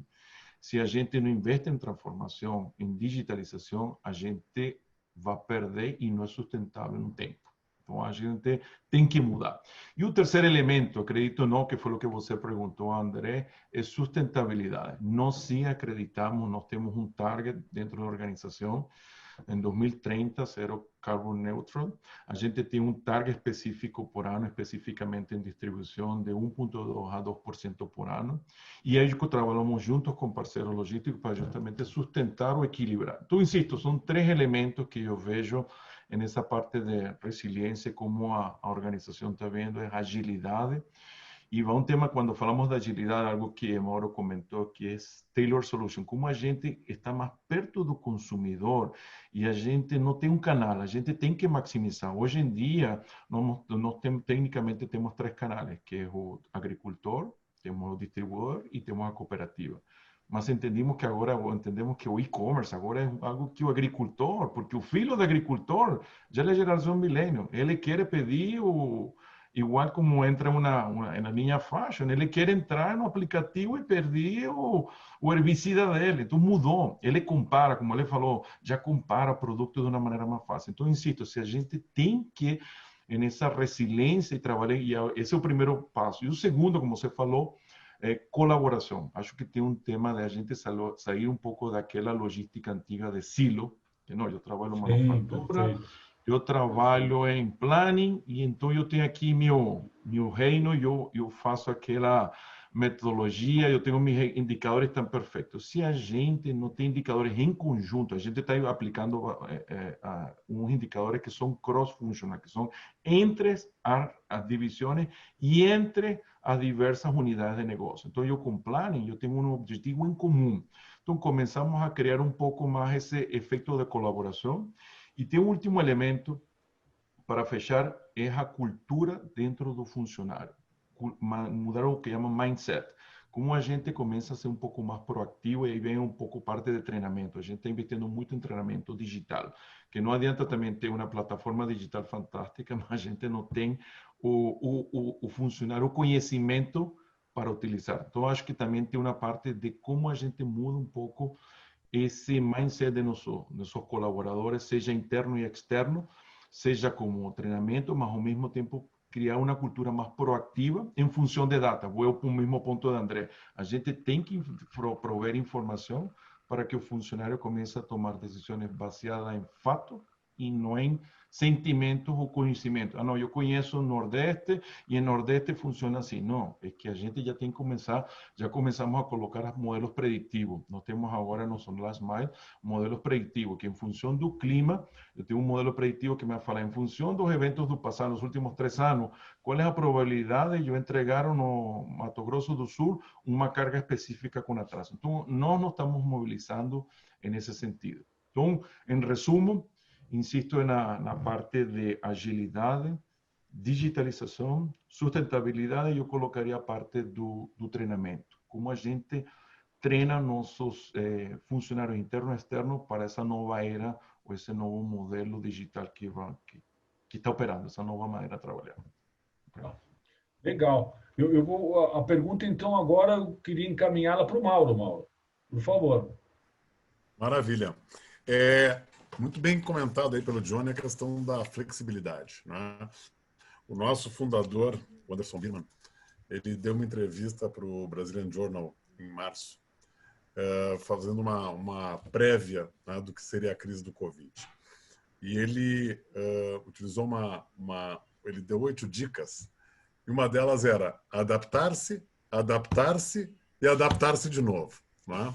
se a gente não investe em transformação, em digitalização, a gente vai perder e não é sustentável no tempo. Então, a gente tem que mudar. E o terceiro elemento, acredito não, que foi o que você perguntou, André, é sustentabilidade. Nós sim acreditamos, nós temos um target dentro da organização, em 2030, zero carbon neutral. A gente tem um target específico por ano, especificamente em distribuição, de 1,2% a 2% por ano. E aí trabalhamos juntos com parceiros logísticos para justamente sustentar ou equilibrar. Então, insisto, são três elementos que eu vejo nessa parte de resiliência, como a organização está vendo, é agilidade. E vai um tema, quando falamos de agilidade, algo que Mauro comentou, que é Tailor Solution. Como a gente está mais perto do consumidor e a gente não tem um canal, a gente tem que maximizar. Hoje em dia, nós tecnicamente temos três canais, que é o agricultor, temos o distribuidor e temos a cooperativa. Mas entendemos que o e-commerce agora é algo que o agricultor, porque o filho do agricultor já é a geração milênio, ele quer pedir igual como entra na linha fashion, ele quer entrar no aplicativo e perder o herbicida dele. Então mudou. Ele compara, como ele falou, já compara produto de uma maneira mais fácil. Então, insisto, se a gente tem que, nessa resiliência e trabalhar, e esse é o primeiro passo. E o segundo, como você falou, é colaboração. Acho que tem um tema de a gente sair um pouco daquela logística antiga de silo, que não, eu trabalho em manufatura, eu trabalho em planning e então eu tenho aqui meu reino, eu faço aquela metodologia, eu tenho meus indicadores tão perfeitos. Se a gente não tem indicadores em conjunto, a gente está aplicando uns indicadores que são cross-functional, que são entre as divisões e entre as diversas unidades de negócio. Então, eu com planning, eu tenho um objetivo em comum. Então, começamos a criar um pouco mais esse efeito de colaboração. E tem um último elemento para fechar, é a cultura dentro do funcionário. Mudar o que chama mindset. Como a gente começa a ser um pouco mais proativo e aí vem um pouco parte de treinamento. A gente está investindo muito em treinamento digital, que não adianta também ter uma plataforma digital fantástica, mas a gente não tem o funcionário, o conhecimento para utilizar. Então, acho que também tem uma parte de como a gente muda um pouco esse mindset de nossos colaboradores, seja interno e externo, seja como treinamento, mas ao mesmo tempo criar uma cultura mais proativa em função de data. Vou para o mesmo ponto de André. A gente tem que prover informação para que o funcionário comece a tomar decisões baseadas em fato e não em sentimentos ou conhecimento. Ah, não, eu conheço o Nordeste e o Nordeste funciona assim. Não, é que a gente já tem que começar, já começamos a colocar modelos preditivos. Nós temos agora no Last Mile modelos preditivos, que em função do clima, eu tenho um modelo preditivo que me vai falar, em função dos eventos do passado, nos últimos 3 anos, qual é a probabilidade de eu entregar no Mato Grosso do Sul uma carga específica com atraso. Então, nós nos estamos mobilizando nesse sentido. Então, em resumo, insisto na parte de agilidade, digitalização, sustentabilidade, e eu colocaria a parte do treinamento. Como a gente treina nossos funcionários internos e externos para essa nova era, ou esse novo modelo digital que está operando, essa nova maneira de trabalhar. Legal. A pergunta, então, agora eu queria encaminhá-la para o Mauro. Por favor. Maravilha. Muito bem comentado aí pelo Johnny a questão da flexibilidade, né? O nosso fundador, o Anderson Birman, ele deu uma entrevista para o Brazilian Journal em março, fazendo uma prévia, né, do que seria a crise do Covid. E ele utilizou ele deu 8 dicas, e uma delas era adaptar-se, adaptar-se e adaptar-se de novo, né?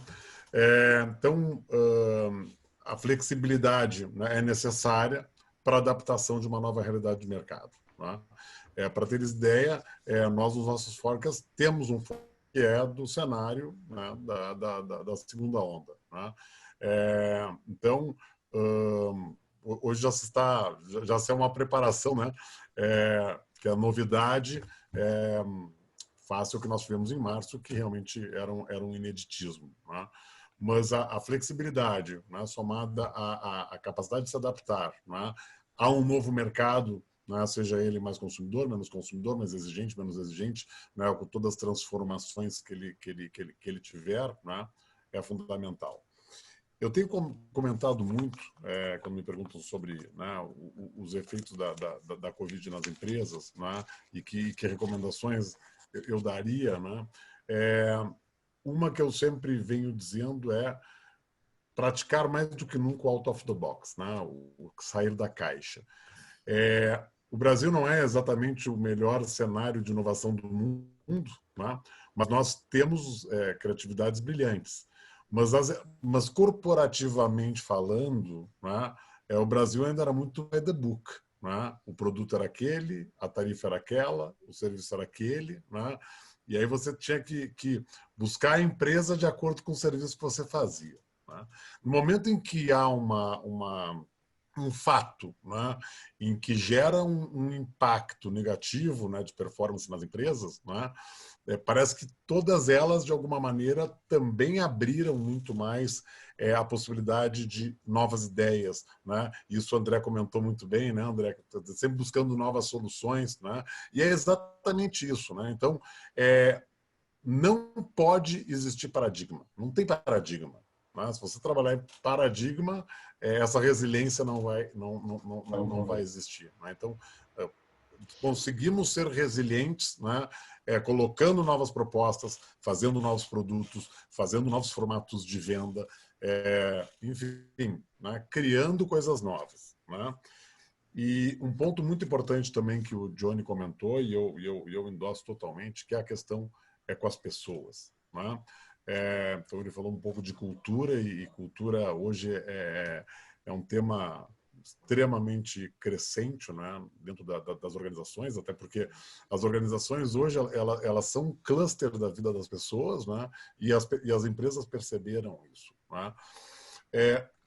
Então, a flexibilidade, né, é necessária para a adaptação de uma nova realidade de mercado, né? Para teres ideia, nós nos nossos forecasts temos um forecast que é do cenário, né, da segunda onda, né? Então, hoje já se é uma preparação, né? Que a novidade face ao que nós tivemos em março, que realmente era um ineditismo, né? Mas a flexibilidade, né, somada à capacidade de se adaptar, né, a um novo mercado, né, seja ele mais consumidor, menos consumidor, mais exigente, menos exigente, né, com todas as transformações que ele tiver, né, é fundamental. Eu tenho comentado muito, quando me perguntam sobre, né, os efeitos da Covid nas empresas, né, e que recomendações eu daria, né, uma que eu sempre venho dizendo é praticar mais do que nunca o out of the box, né, o sair da caixa. O Brasil não é exatamente o melhor cenário de inovação do mundo, né? Mas nós temos criatividades brilhantes. Mas corporativamente falando, né, o Brasil ainda era muito by the book, né? O produto era aquele, a tarifa era aquela, o serviço era aquele, né? E aí você tinha que buscar a empresa de acordo com o serviço que você fazia, né? No momento em que há um fato, né, em que gera um impacto negativo, né, de performance nas empresas, né, parece que todas elas, de alguma maneira, também abriram muito mais a possibilidade de novas ideias, né? Isso o André comentou muito bem, né, André? Sempre buscando novas soluções, né? E é exatamente isso, né? Então, não pode existir paradigma, não tem paradigma. Né? Se você trabalhar em paradigma, essa resiliência não vai existir. Né? Então, conseguimos ser resilientes, né? Colocando novas propostas, fazendo novos produtos, fazendo novos formatos de venda, enfim, né? Criando coisas novas. Né? E um ponto muito importante também que o Johnny comentou, e eu endosso totalmente, que é a questão com as pessoas. Né? Então ele falou um pouco de cultura, e cultura hoje é um tema extremamente crescente, né, dentro das organizações, até porque as organizações hoje elas são um cluster da vida das pessoas, né, e as empresas perceberam isso. Né?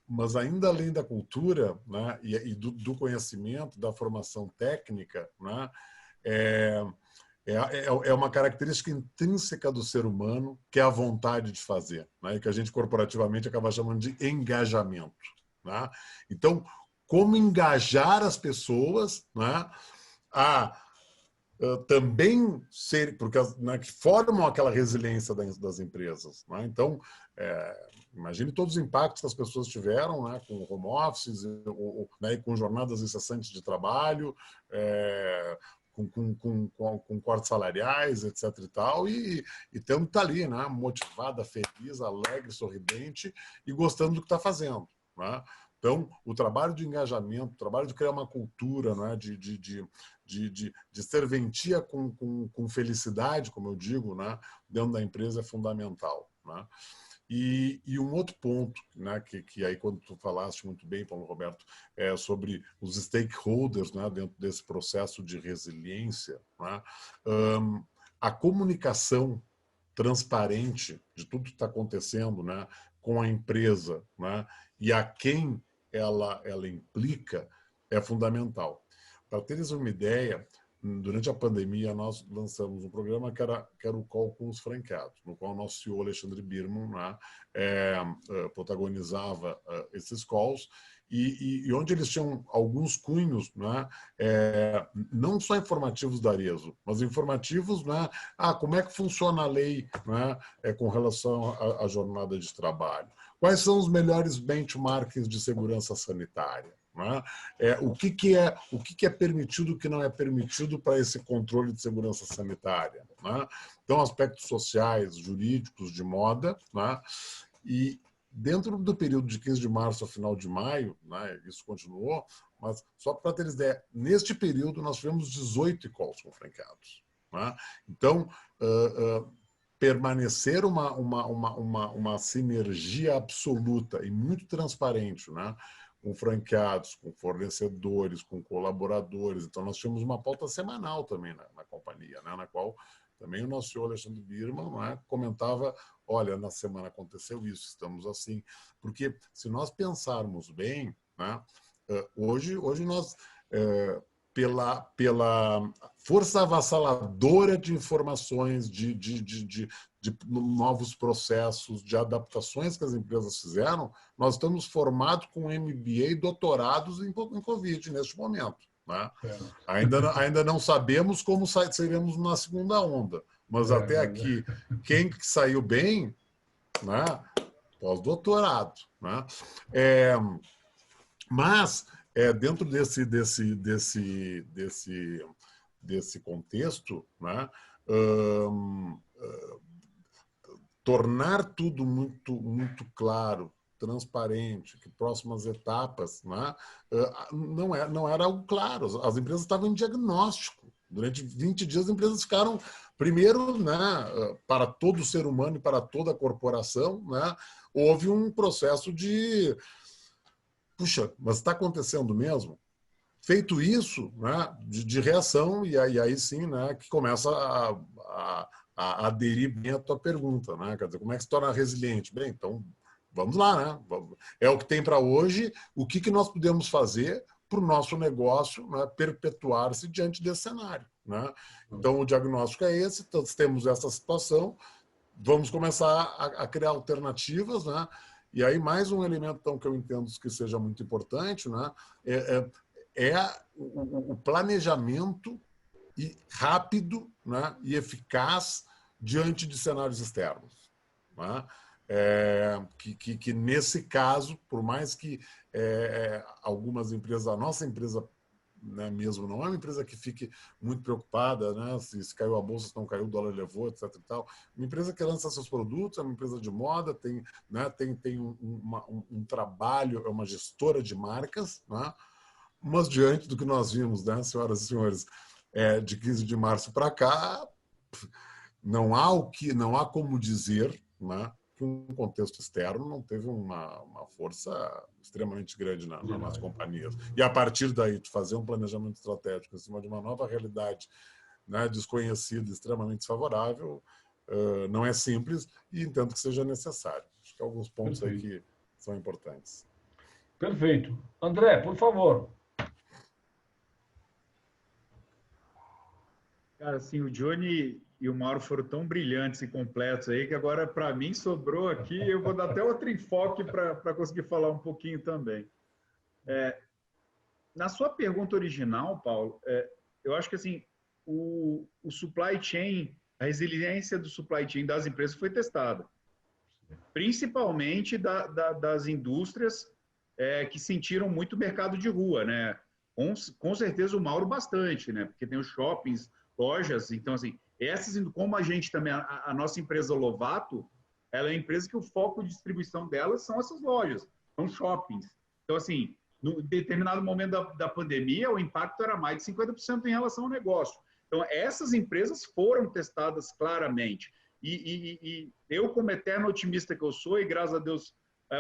Mas ainda além da cultura, né, e do conhecimento, da formação técnica, né, é uma característica intrínseca do ser humano, que é a vontade de fazer, né, e que a gente corporativamente acaba chamando de engajamento. Né? Então, como engajar as pessoas, né, a também ser, porque né, que formam aquela resiliência das empresas. Né? Então, imagine todos os impactos que as pessoas tiveram, né, com home offices, né, e com jornadas incessantes de trabalho, com cortes salariais, etc. e tal, e tendo que estar ali, né, motivada, feliz, alegre, sorridente e gostando do que está fazendo. Né? Então, o trabalho de engajamento, o trabalho de criar uma cultura, né, de serventia com felicidade, como eu digo, né, dentro da empresa é fundamental. Né? E um outro ponto, né, que aí quando tu falaste muito bem, Paulo Roberto, sobre os stakeholders, né, dentro desse processo de resiliência, né, a comunicação transparente de tudo que está acontecendo, né, com a empresa, né, e a quem ela implica é fundamental. Para teres uma ideia, durante a pandemia nós lançamos um programa que era o Call com os franqueados, no qual o nosso CEO Alexandre Birman, né, protagonizava esses calls, e onde eles tinham alguns cunhos, né, não só informativos da Arezzo, mas informativos, né, como é que funciona a lei, né, com relação à jornada de trabalho. Quais são os melhores benchmarks de segurança sanitária? Né? O que é permitido e o que não é permitido para esse controle de segurança sanitária? Né? Então, aspectos sociais, jurídicos, de moda. Né? E dentro do período de 15 de março a final de maio, né, isso continuou, mas só para ter ideia, neste período nós tivemos 18 calls com franqueados. Né? Então, permanecer uma sinergia absoluta e muito transparente, né, franqueados, com fornecedores, com colaboradores. Então, nós tínhamos uma pauta semanal também na companhia, né? Na qual também o nosso senhor Alexandre Birman, né, comentava, olha, na semana aconteceu isso, estamos assim. Porque se nós pensarmos bem, né, hoje nós, pela força avassaladora de informações, de novos processos, de adaptações que as empresas fizeram, nós estamos formados com MBA e doutorados em Covid neste momento. Né? Ainda não sabemos como seremos na segunda onda, mas até aqui, quem saiu bem, né? Pós-doutorado. Né? Mas, dentro desse contexto, né? Tornar tudo muito claro, transparente, que próximas etapas, né? não era algo claro. As empresas estavam em diagnóstico. Durante 20 dias, as empresas ficaram, primeiro, né, para todo ser humano e para toda a corporação, né, houve um processo de... Puxa, mas está acontecendo mesmo? Feito isso, né, de reação, e aí sim, né, que começa a aderir bem à tua pergunta, né? Quer dizer, como é que se torna resiliente? Bem, então, vamos lá, né? É o que tem para hoje, o que nós podemos fazer para o nosso negócio, né, perpetuar-se diante desse cenário, né? Então, o diagnóstico é esse, nós temos essa situação, vamos começar a criar alternativas, né? E aí, mais um elemento então, que eu entendo que seja muito importante, né, o planejamento rápido, né, e eficaz diante de cenários externos. Né? Que nesse caso, por mais que algumas empresas, a nossa empresa, né, mesmo não é uma empresa que fique muito preocupada, né, se caiu a bolsa, se não caiu, o dólar levou, etc. E tal. Uma empresa que lança seus produtos, é uma empresa de moda, tem um trabalho, é uma gestora de marcas, né? Mas diante do que nós vimos, né, senhoras e senhores, de 15 de março para cá, não há como dizer, né, que um contexto externo não teve uma força extremamente grande nas companhias. E a partir daí, de fazer um planejamento estratégico em cima de uma nova realidade, né, desconhecida, extremamente desfavorável, não é simples e entendo que seja necessário. Acho que alguns pontos aí que são importantes. Perfeito. André, por favor. Cara, assim, o Johnny e o Mauro foram tão brilhantes e completos aí que agora, para mim, sobrou aqui. Eu vou dar até outro enfoque para conseguir falar um pouquinho também. Na sua pergunta original, Paulo, eu acho que assim, o supply chain, a resiliência do supply chain das empresas foi testada. Principalmente das indústrias que sentiram muito o mercado de rua, né? Com certeza o Mauro bastante, né? Porque tem os shoppings, lojas, então assim, como a gente também, a nossa empresa Lovato, ela é uma empresa que o foco de distribuição delas são essas lojas, são shoppings. Então assim, no determinado momento da pandemia, o impacto era mais de 50% em relação ao negócio. Então essas empresas foram testadas claramente. E eu, como eterno otimista que eu sou, e graças a Deus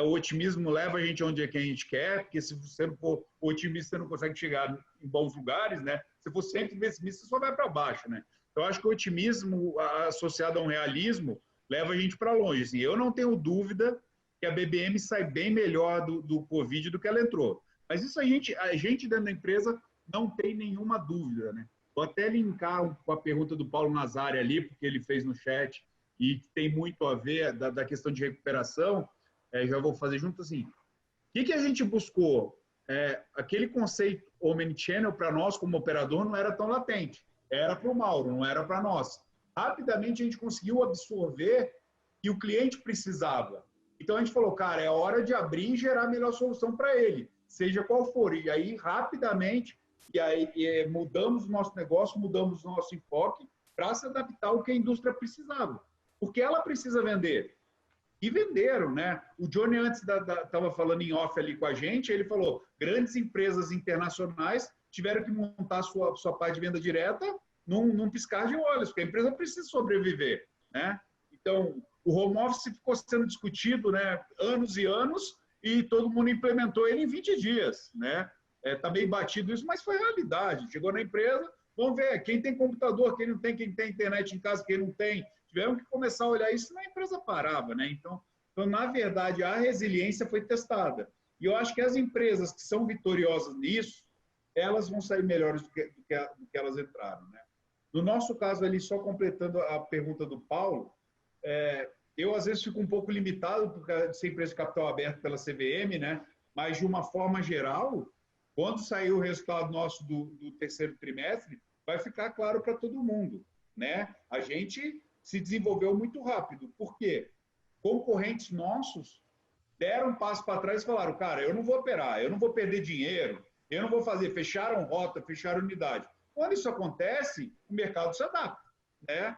o otimismo leva a gente onde é que a gente quer, porque se você não for otimista, você não consegue chegar em bons lugares, né? Se for sempre pessimista, você só vai para baixo, né? Então, eu acho que o otimismo associado a um realismo leva a gente para longe. Assim, eu não tenho dúvida que a BBM sai bem melhor do Covid do que ela entrou. Mas isso a gente dentro da empresa não tem nenhuma dúvida, né? Vou até linkar com a pergunta do Paulo Nazari ali, porque ele fez no chat e tem muito a ver da questão de recuperação. Já vou fazer junto assim. O que a gente buscou? Aquele conceito omnichannel para nós como operador não era tão latente. Era para o Mauro, não era para nós. Rapidamente a gente conseguiu absorver que o cliente precisava. Então a gente falou, cara, é hora de abrir e gerar a melhor solução para ele, seja qual for. E aí rapidamente mudamos o nosso negócio, mudamos o nosso enfoque para se adaptar ao que a indústria precisava. Porque ela precisa vender. E venderam, né? O Johnny antes estava falando em off ali com a gente, ele falou, grandes empresas internacionais tiveram que montar sua parte de venda direta num piscar de olhos, porque a empresa precisa sobreviver, né? Então, o home office ficou sendo discutido, né, anos e anos, e todo mundo implementou ele em 20 dias, né? Tá meio batido isso, mas foi realidade. Chegou na empresa, vamos ver quem tem computador, quem não tem, quem tem internet em casa, quem não tem. Tivemos que começar a olhar isso, senão a empresa parava, né? Então, na verdade, a resiliência foi testada. E eu acho que as empresas que são vitoriosas nisso, elas vão sair melhores do que elas entraram, né? No nosso caso ali, só completando a pergunta do Paulo, eu às vezes fico um pouco limitado por ser empresa de capital aberto pela CVM, né? Mas de uma forma geral, quando sair o resultado nosso do terceiro trimestre, vai ficar claro para todo mundo, né? A gente se desenvolveu muito rápido. Por quê? Concorrentes nossos deram um passo para trás e falaram, cara, eu não vou operar, eu não vou perder dinheiro, eu não vou fazer, fecharam rota, fecharam unidade. Quando isso acontece, o mercado se adapta, né?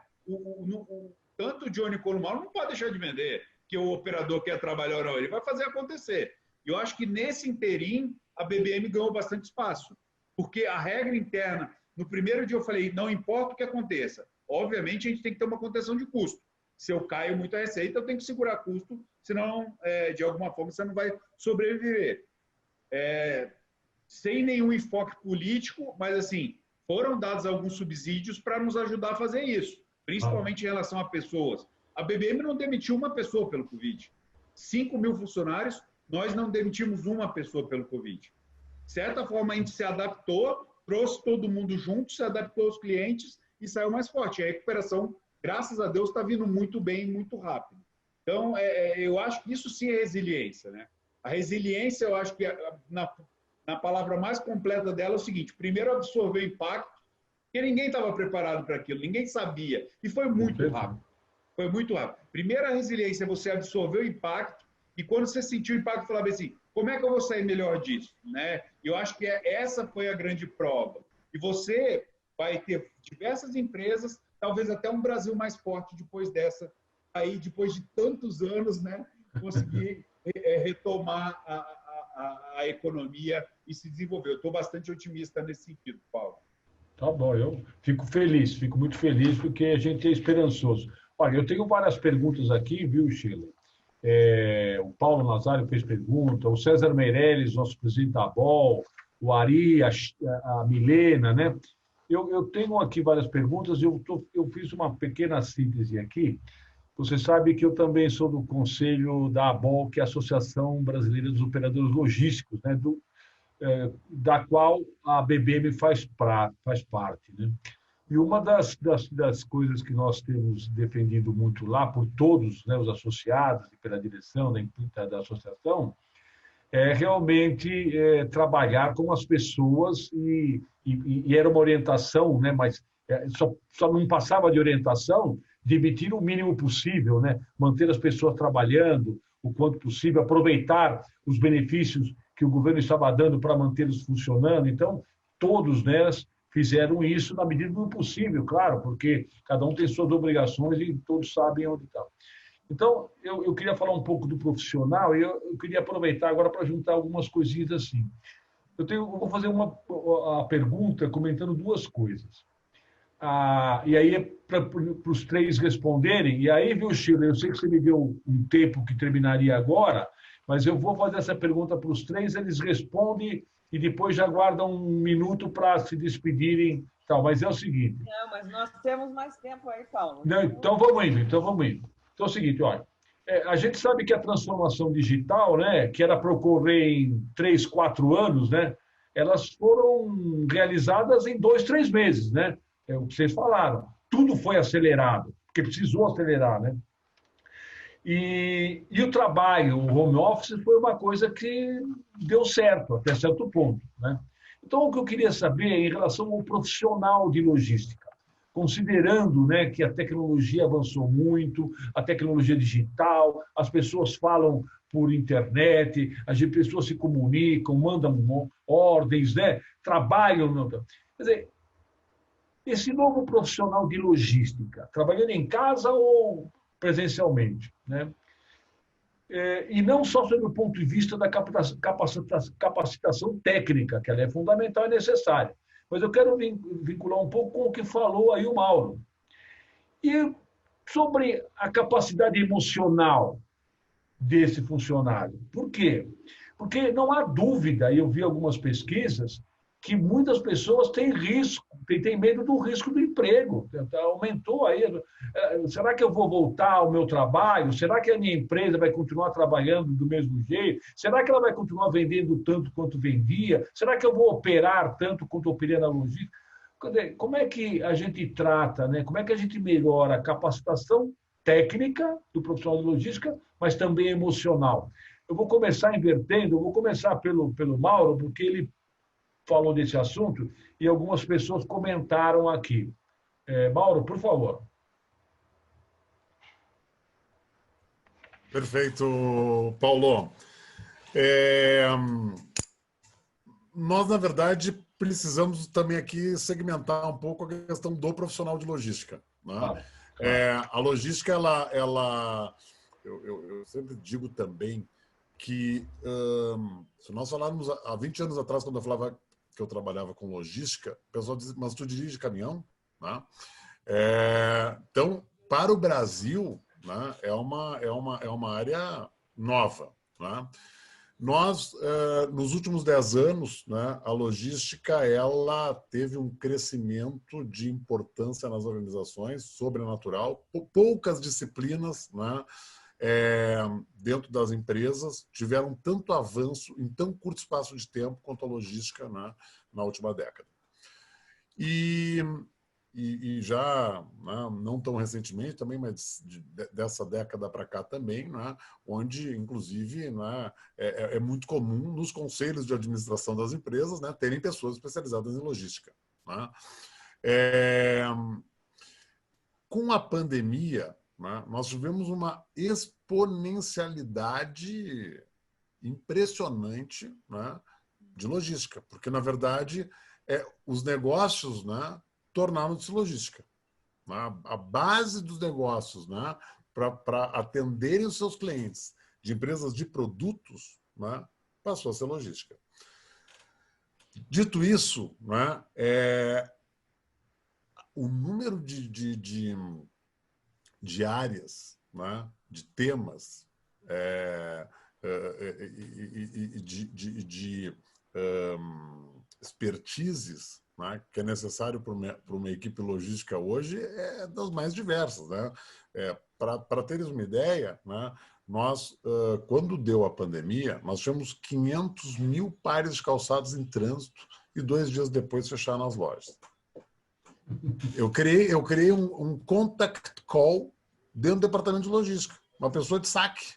Tanto o Johnny como o Mauro não pode deixar de vender, que o operador quer trabalhar ou não, ele vai fazer acontecer. E eu acho que nesse interim, a BBM ganhou bastante espaço, porque a regra interna, no primeiro dia eu falei, não importa o que aconteça, obviamente a gente tem que ter uma contenção de custo. Se eu caio muito a receita, eu tenho que segurar custo, senão, de alguma forma, você não vai sobreviver. Sem nenhum enfoque político, mas assim, foram dados alguns subsídios para nos ajudar a fazer isso, principalmente em relação a pessoas. A BBM não demitiu uma pessoa pelo Covid. 5.000 funcionários, nós não demitimos uma pessoa pelo Covid. De certa forma, a gente se adaptou, trouxe todo mundo junto, se adaptou aos clientes e saiu mais forte. A recuperação, graças a Deus, está vindo muito bem, muito rápido. Então, eu acho que isso sim é resiliência, né? A resiliência, eu acho que na palavra mais completa dela é o seguinte: primeiro, absorver o impacto, porque ninguém estava preparado para aquilo, ninguém sabia, e foi muito rápido. Foi muito rápido. Primeira resiliência é você absorver o impacto, e quando você sentiu o impacto, falava assim, como é que eu vou sair melhor disso? Né? E eu acho que essa foi a grande prova. E você vai ter diversas empresas, talvez até um Brasil mais forte depois dessa, aí depois de tantos anos, né, conseguir retomar a economia e se desenvolver. Eu estou bastante otimista nesse sentido, Paulo. Tá bom, eu fico feliz, fico muito feliz porque a gente é esperançoso. Olha, eu tenho várias perguntas aqui, viu, Sheila? O Paulo Nazário fez pergunta, o César Meirelles, nosso presidente da ABOL, o Ari, a Milena, né? Eu tenho aqui várias perguntas, eu fiz uma pequena síntese aqui. Você sabe que eu também sou do conselho da ABOL, que é a Associação Brasileira dos Operadores Logísticos, né? Da qual a BBM faz parte, né? E uma das coisas que nós temos defendido muito lá, por todos, né, os associados e pela direção da associação, é realmente trabalhar com as pessoas e era uma orientação, né, mas só não passava de orientação de emitir o mínimo possível, né, manter as pessoas trabalhando o quanto possível, aproveitar os benefícios que o governo estava dando para mantê-los funcionando. Então, todos fizeram isso na medida do possível, claro, porque cada um tem suas obrigações e todos sabem onde está. Então, eu queria falar um pouco do profissional e eu queria aproveitar agora para juntar algumas coisinhas assim. Eu vou fazer a pergunta comentando duas coisas. E aí é para os três responderem. E aí, viu, Sheila, eu sei que você me deu um tempo que terminaria agora, mas eu vou fazer essa pergunta para os três, eles respondem e depois já guardam um minuto para se despedirem. Mas é o seguinte... Não, mas nós temos mais tempo aí, Paulo. Não, então vamos indo. Então é o seguinte, olha, a gente sabe que a transformação digital, né, que era para ocorrer em 3, 4 anos, né, elas foram realizadas em 2, 3 meses, né? É o que vocês falaram. Tudo foi acelerado, porque precisou acelerar, né? E o trabalho, o home office, foi uma coisa que deu certo, até certo ponto, né? Então, o que eu queria saber é em relação ao profissional de logística, considerando, né, que a tecnologia avançou muito, a tecnologia digital, as pessoas falam por internet, as pessoas se comunicam, mandam ordens, né, trabalham. Quer dizer, esse novo profissional de logística, trabalhando em casa ou presencialmente, né? E não só sob o ponto de vista da capacitação técnica, que ela é fundamental e necessária, mas eu quero vincular um pouco com o que falou aí o Mauro. E sobre a capacidade emocional, desse funcionário. Por quê? Porque não há dúvida, e eu vi algumas pesquisas, que muitas pessoas têm risco, têm medo do risco do emprego. Aumentou aí. Será que eu vou voltar ao meu trabalho? Será que a minha empresa vai continuar trabalhando do mesmo jeito? Será que ela vai continuar vendendo tanto quanto vendia? Será que eu vou operar tanto quanto operei na logística? Como é que a gente trata, né? Como é que a gente melhora a capacitação técnica do profissional de logística, mas também emocional? Eu vou começar invertendo, eu vou começar pelo Mauro, porque ele falou desse assunto e algumas pessoas comentaram aqui. Mauro, por favor. Perfeito, Paulo. Nós, na verdade, precisamos também aqui segmentar um pouco a questão do profissional de logística. Né? Claro. A logística, eu sempre digo também que, se nós falarmos há 20 anos atrás, quando eu falava que eu trabalhava com logística, o pessoal diz, mas tu dirige caminhão? Né? Então, para o Brasil, né, é uma área nova. Né? Nós, nos últimos 10 anos, né, a logística ela teve um crescimento de importância nas organizações, sobrenatural, poucas disciplinas, né, dentro das empresas tiveram tanto avanço em tão curto espaço de tempo quanto a logística, né, na última década. E já, né, não tão recentemente, também, mas dessa década para cá também, né, onde, inclusive, né, é muito comum nos conselhos de administração das empresas, né, terem pessoas especializadas em logística. Né. Com a pandemia, né, nós tivemos uma exponencialidade impressionante, né, de logística, porque, na verdade, os negócios, né, tornaram-se logística. Né? A base dos negócios, né, para atenderem os seus clientes de empresas de produtos, né, passou a ser logística. Dito isso, né, o número de áreas, né, de temas de expertises, né, que é necessário para uma equipe logística hoje é das mais diversas. Né? Para teres uma ideia, né, nós, quando deu a pandemia, nós tínhamos 500 mil pares de calçados em trânsito e 2 dias depois fecharam as lojas. Eu criei um contact call dentro do departamento de logística, uma pessoa de saque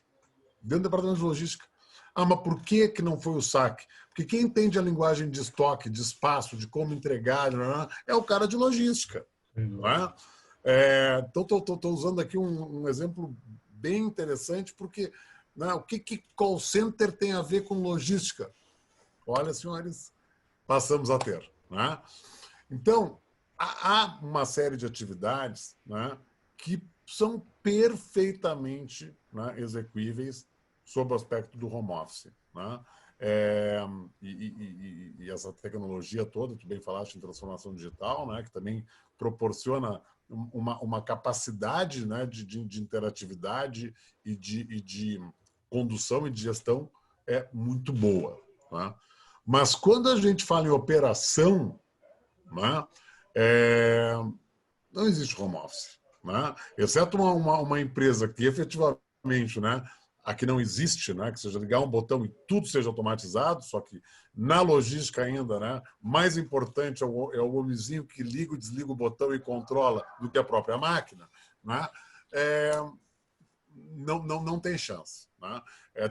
dentro do departamento de logística. Mas por que não foi o saque? Porque quem entende a linguagem de estoque, de espaço, de como entregar, é o cara de logística. Né? Então, estou usando aqui um exemplo bem interessante, porque, né, o que call center tem a ver com logística? Olha, senhores, passamos a ter. Né? Então, há uma série de atividades, né, que são perfeitamente, né, execuíveis sob o aspecto do home office. Né? E essa tecnologia toda, tu bem falaste em transformação digital, né, que também proporciona uma capacidade, né, de interatividade e de condução e de gestão muito boa. Né? Mas quando a gente fala em operação, né, não existe home office. Né? Exceto uma empresa que efetivamente, né, aqui não existe, né, que seja ligar um botão e tudo seja automatizado, só que na logística ainda, né, mais importante é o homenzinho que liga e desliga o botão e controla do que a própria máquina. Né? Não tem chance. Né?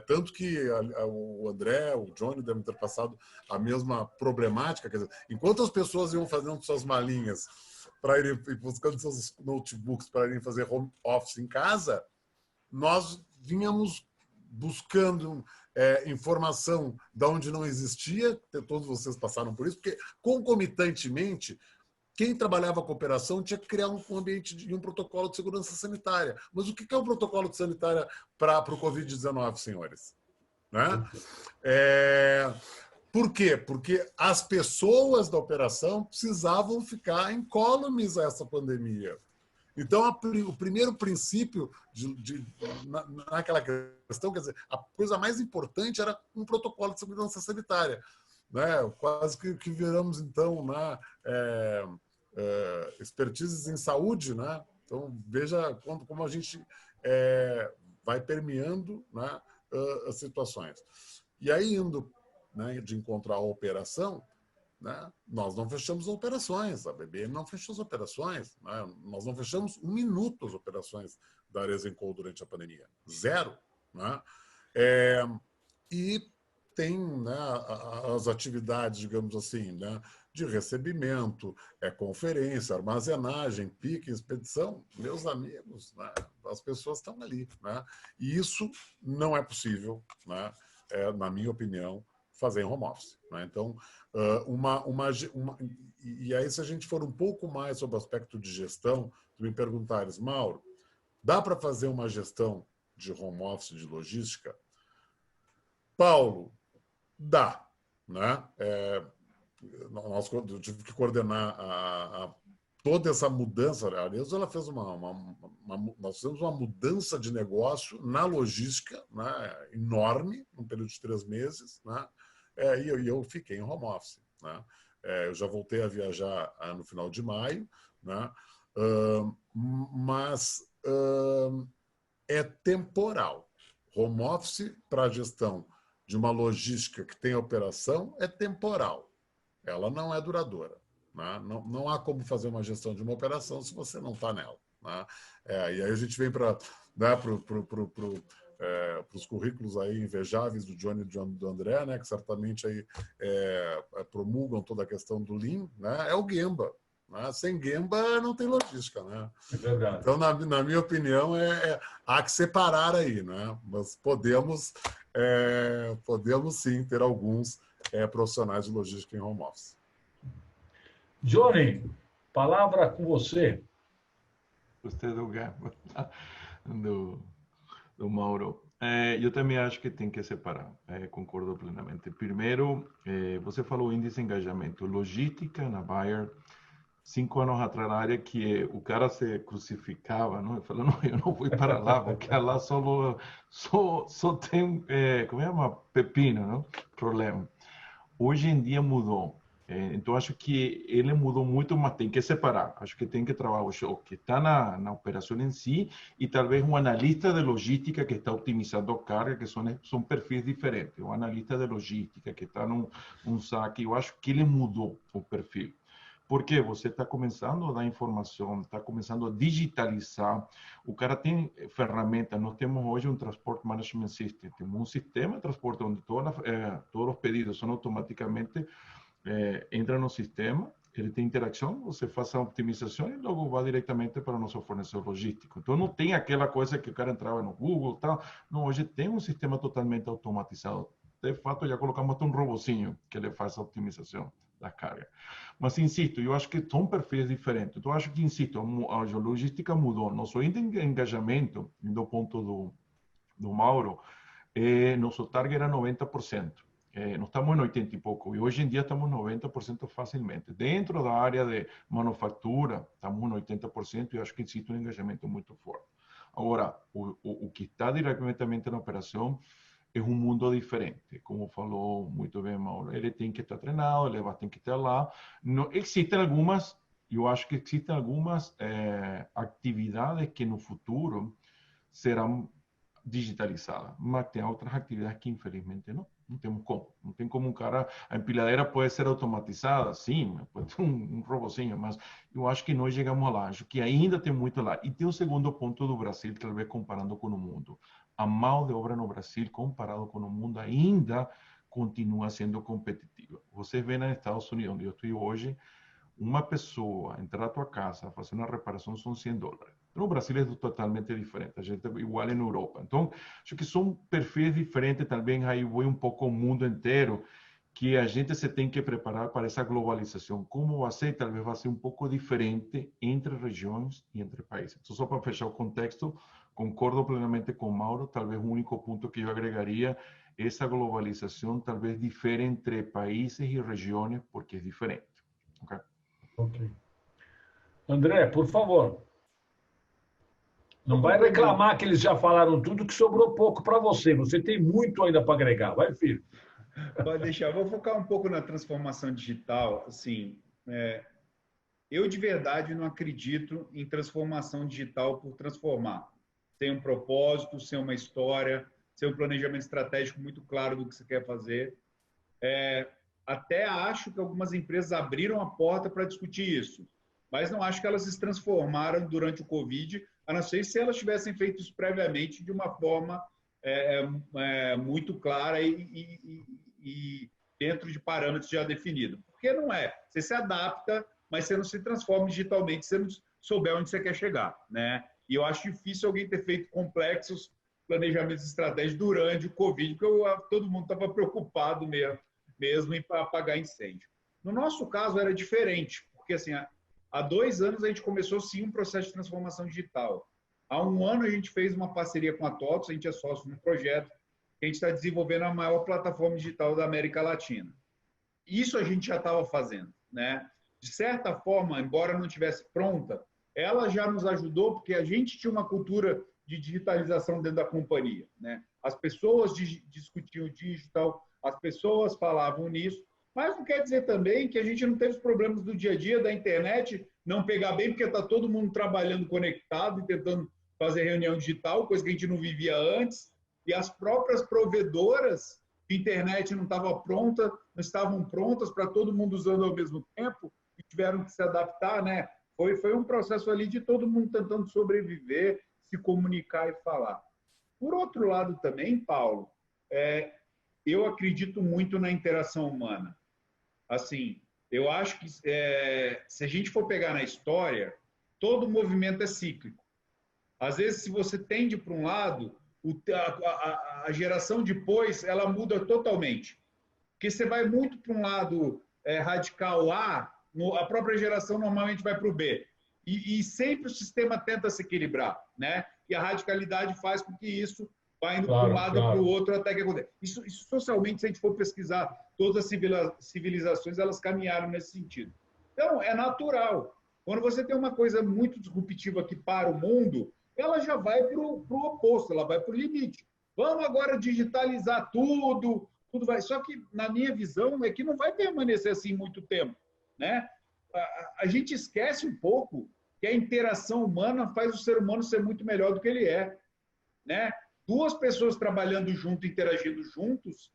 Tanto que o André, o Johnny devem ter passado a mesma problemática. Quer dizer, enquanto as pessoas iam fazendo suas malinhas para irem buscando seus notebooks para irem fazer home office em casa, nós vínhamos buscando informação de onde não existia, todos vocês passaram por isso, porque concomitantemente quem trabalhava com operação tinha que criar um ambiente e um protocolo de segurança sanitária. Mas o que é o protocolo de sanitária para o Covid-19, senhores? Né? Por quê? Porque as pessoas da operação precisavam ficar incólumes a essa pandemia. Então, o primeiro princípio naquela questão, quer dizer, a coisa mais importante era um protocolo de segurança sanitária, né? Quase que viramos, então, expertises em saúde, né? Então, veja como a gente vai permeando, né, as situações. E aí, indo, né, de encontrar a operação, né, nós não fechamos operações, a BBM não fechou as operações, né, nós não fechamos um minuto as operações da Arezenco durante a pandemia. 0. Né? E tem, né, as atividades, digamos assim, né, de recebimento, conferência, armazenagem, pique, expedição. Meus amigos, né, as pessoas estão ali. Né? E isso não é possível, né, na minha opinião, fazer em home office. Né? Então, e aí, se a gente for um pouco mais sobre o aspecto de gestão, tu me perguntares, Mauro, dá para fazer uma gestão de home office, de logística? Paulo, dá. Né? Eu tive que coordenar toda essa mudança. A Arezzo, ela fez nós fizemos uma mudança de negócio na logística, né, enorme, num período de 3 meses, né, e eu fiquei em home office. Né. Eu já voltei a viajar no final de maio, né, mas é temporal. Home office para a gestão de uma logística que tem operação é temporal. Ela não é duradoura. Né? Não há como fazer uma gestão de uma operação se você não está nela. Né? E aí a gente vem para, né, os currículos aí invejáveis do Johnny e do André, né, que certamente aí, promulgam toda a questão do Lean, né? É o Gemba. Né? Sem Gemba não tem logística. Né? É verdade. Então, na minha opinião, há que separar aí. Né? Mas podemos sim ter alguns profissionais de logística em home office. Johnny, palavra com você. Gostei do Mauro. Eu também acho que tem que separar, concordo plenamente. Primeiro, você falou índice de engajamento. Logística na Bayer, 5 anos atrás, na área que o cara se crucificava, não? Falando, não, eu não vou para lá, porque lá só tem, como é, uma pepina, não? Problema. Hoje em dia mudou. Então, acho que ele mudou muito, mas tem que separar. Acho que tem que trabalhar o que está na operação em si e talvez um analista de logística que está otimizando a carga, que são perfis diferentes. Um analista de logística que está num saque, eu acho que ele mudou o perfil. Porque você está começando a dar informação, está começando a digitalizar. O cara tem ferramentas. Nós temos hoje um Transport Management System. Temos um sistema de transporte onde todos os pedidos são automaticamente entra no sistema, ele tem interação, você faz a optimização e logo vai diretamente para o nosso fornecedor logístico. Então, não tem aquela coisa que o cara entrava no Google e tal. Não, hoje tem um sistema totalmente automatizado. De fato, já colocamos até um robozinho que ele faz a optimização da carga. Mas, insisto, eu acho que são perfis diferentes. Então, eu acho que, insisto, a logística mudou. Nosso índice de engajamento, do ponto do Mauro, nosso target era 90%. Nós estamos em 80 e pouco, e hoje em dia estamos em 90% facilmente. Dentro da área de manufatura, estamos em 80%, e acho que existe um engajamento muito forte. Agora, o que está diretamente na operação é um mundo diferente. Como falou muito bem Mauro, ele tem que estar treinado, ele tem que estar lá. Não, existem algumas, eu acho que existem algumas atividades que no futuro serão digitalizadas, mas tem outras atividades que infelizmente não. Não temos como. Não tem como um cara... A empilhadeira pode ser automatizada, sim, pode ter um robozinho, mas eu acho que nós chegamos lá. Acho que ainda tem muito lá. E tem o segundo ponto do Brasil, talvez comparando com o mundo. A mão de obra no Brasil, comparado com o mundo, ainda continua sendo competitiva. Vocês veem nos Estados Unidos, onde eu estou hoje, uma pessoa entrar à tua casa, fazer uma reparação, são $100. No Brasil é totalmente diferente, a gente é igual na Europa. Então, acho que são perfis diferentes também, aí vai um pouco o mundo inteiro, que a gente se tem que preparar para essa globalização. Como vai ser? Talvez vai ser um pouco diferente entre regiões e entre países. Então, só para fechar o contexto, concordo plenamente com o Mauro, talvez o único ponto que eu agregaria, essa globalização talvez difere entre países e regiões, porque é diferente. Ok. André, por favor. Não vai reclamar que eles já falaram tudo, que sobrou pouco para você. Você tem muito ainda para agregar. Vai, filho. Pode deixar. Vou focar um pouco na transformação digital. Assim, eu de verdade não acredito em transformação digital por transformar. Sem um propósito, sem uma história, sem um planejamento estratégico muito claro do que você quer fazer. Até acho que algumas empresas abriram a porta para discutir isso, mas não acho que elas se transformaram durante o Covid, a não ser se elas tivessem feito isso previamente de uma forma muito clara e dentro de parâmetros já definidos. Porque não é. Você se adapta, mas você não se transforma digitalmente se você não souber onde você quer chegar, né? E eu acho difícil alguém ter feito complexos planejamentos estratégicos durante o Covid, porque todo mundo estava preocupado mesmo em apagar incêndio. No nosso caso era diferente, porque assim, há 2 anos a gente começou sim um processo de transformação digital. Há 1 ano a gente fez uma parceria com a TOTVS, a gente é sócio num projeto que a gente está desenvolvendo a maior plataforma digital da América Latina. Isso a gente já estava fazendo, né? De certa forma, embora não estivesse pronta, ela já nos ajudou porque a gente tinha uma cultura de digitalização dentro da companhia, né? As pessoas discutiam digital, as pessoas falavam nisso, mas não quer dizer também que a gente não teve os problemas do dia a dia da internet não pegar bem, porque está todo mundo trabalhando conectado e tentando fazer reunião digital, coisa que a gente não vivia antes, e as próprias provedoras de internet não estavam prontas para todo mundo usando ao mesmo tempo e tiveram que se adaptar, né? Foi um processo ali de todo mundo tentando sobreviver, se comunicar e falar. Por outro lado também, Paulo, eu acredito muito na interação humana. Assim, eu acho que se a gente for pegar na história, todo movimento é cíclico. Às vezes, se você tende para um lado, a geração depois ela muda totalmente. Porque você vai muito para um lado radical A, a própria geração normalmente vai para o B. E sempre o sistema tenta se equilibrar, né? E a radicalidade faz com que isso vá indo para um lado ou para o outro até que aconteça. Isso socialmente, se a gente for pesquisar, todas as civilizações elas caminharam nesse sentido. Então, é natural. Quando você tem uma coisa muito disruptiva que para o mundo, ela já vai para o oposto, ela vai para o limite. Vamos agora digitalizar tudo vai. Só que, na minha visão, é que não vai permanecer assim muito tempo, né? A gente esquece um pouco que a interação humana faz o ser humano ser muito melhor do que ele é, né? 2 pessoas trabalhando junto, interagindo juntos,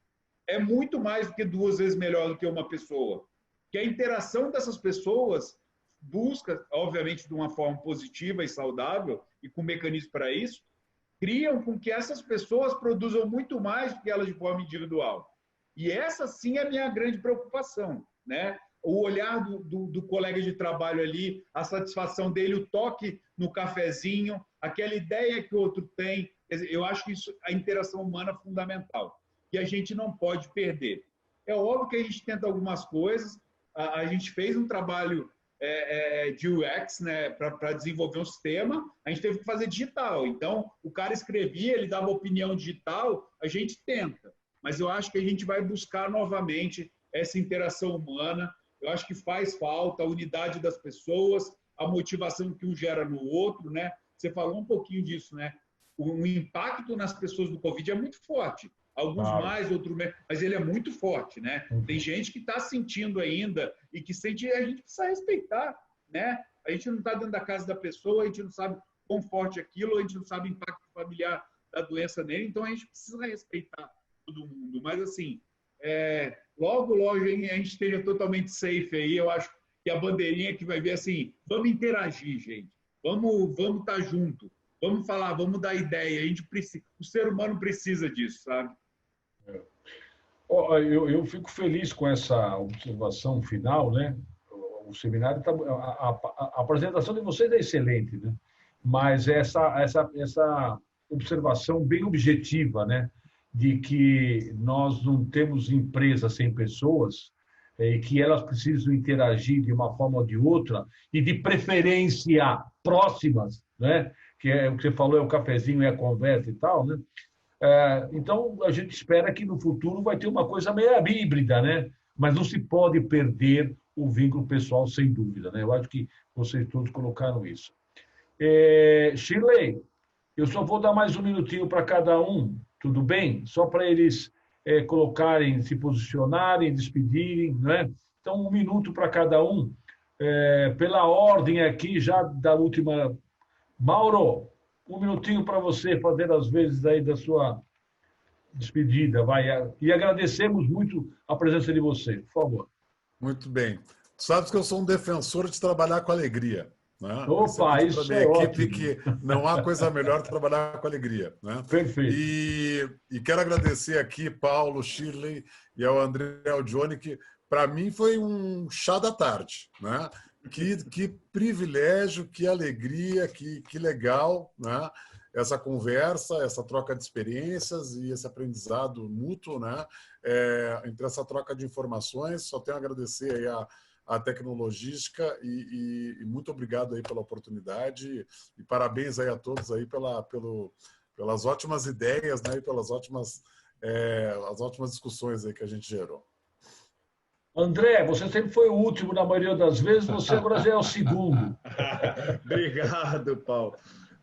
é muito mais do que 2 vezes melhor do que uma pessoa. Que a interação dessas pessoas busca, obviamente, de uma forma positiva e saudável, e com mecanismos para isso, criam com que essas pessoas produzam muito mais do que elas de forma individual. E essa, sim, é a minha grande preocupação, né? O olhar do colega de trabalho ali, a satisfação dele, o toque no cafezinho, aquela ideia que o outro tem. Eu acho que a interação humana é fundamental. E a gente não pode perder. É óbvio que a gente tenta algumas coisas. A gente fez um trabalho de UX, né, para desenvolver um sistema. A gente teve que fazer digital. Então, o cara escrevia, ele dava opinião digital, a gente tenta. Mas eu acho que a gente vai buscar novamente essa interação humana. Eu acho que faz falta a unidade das pessoas, a motivação que um gera no outro, né? Você falou um pouquinho disso, né? O impacto nas pessoas do Covid é muito forte. Alguns mais, outros menos, mas ele é muito forte, né? Tem gente que está sentindo ainda e que sente, a gente precisa respeitar, né? A gente não está dentro da casa da pessoa, a gente não sabe quão forte é aquilo, a gente não sabe o impacto familiar da doença nele, então a gente precisa respeitar todo mundo. Mas, assim, logo a gente esteja totalmente safe aí, eu acho que a bandeirinha que vai ver assim, vamos interagir, gente, vamos estar junto, vamos falar, vamos dar ideia, a gente precisa, o ser humano precisa disso, sabe? Eu fico feliz com essa observação final, né? O seminário a apresentação de vocês é excelente, né? Mas essa observação bem objetiva, né? De que nós não temos empresa sem pessoas e que elas precisam interagir de uma forma ou de outra e de preferência próximas, né? Que é o que você falou, é o cafezinho e a conversa e tal, né? Então, a gente espera que no futuro vai ter uma coisa meio híbrida, né? Mas não se pode perder o vínculo pessoal, sem dúvida, né? Eu acho que vocês todos colocaram isso. Shirley, Eu só vou dar mais um minutinho para cada um, tudo bem? Só para eles colocarem, se posicionarem, despedirem, né? Então, um minuto para cada um. Pela ordem aqui, já da última. Mauro, um minutinho para você fazer as vezes aí da sua despedida, vai. E agradecemos muito a presença de você, por favor. Muito bem. Tu sabes que eu sou um defensor de trabalhar com alegria. Né? Eu sempre Opa, digo para isso minha é equipe ótimo. que não há coisa melhor que trabalhar com alegria. Né? Perfeito. E quero agradecer aqui Paulo, Shirley e ao André e ao Johnny, que para mim foi um chá da tarde. Né? Que privilégio, que alegria, que legal, né? Essa conversa, essa troca de experiências e esse aprendizado mútuo, né? Entre essa troca de informações. Só tenho a agradecer aí a Tecnologística e muito obrigado aí pela oportunidade e parabéns aí a todos aí pelas ótimas ideias, né? E pelas as ótimas discussões aí que a gente gerou. André, você sempre foi o último na maioria das vezes, você agora já é o segundo. Obrigado, Paulo.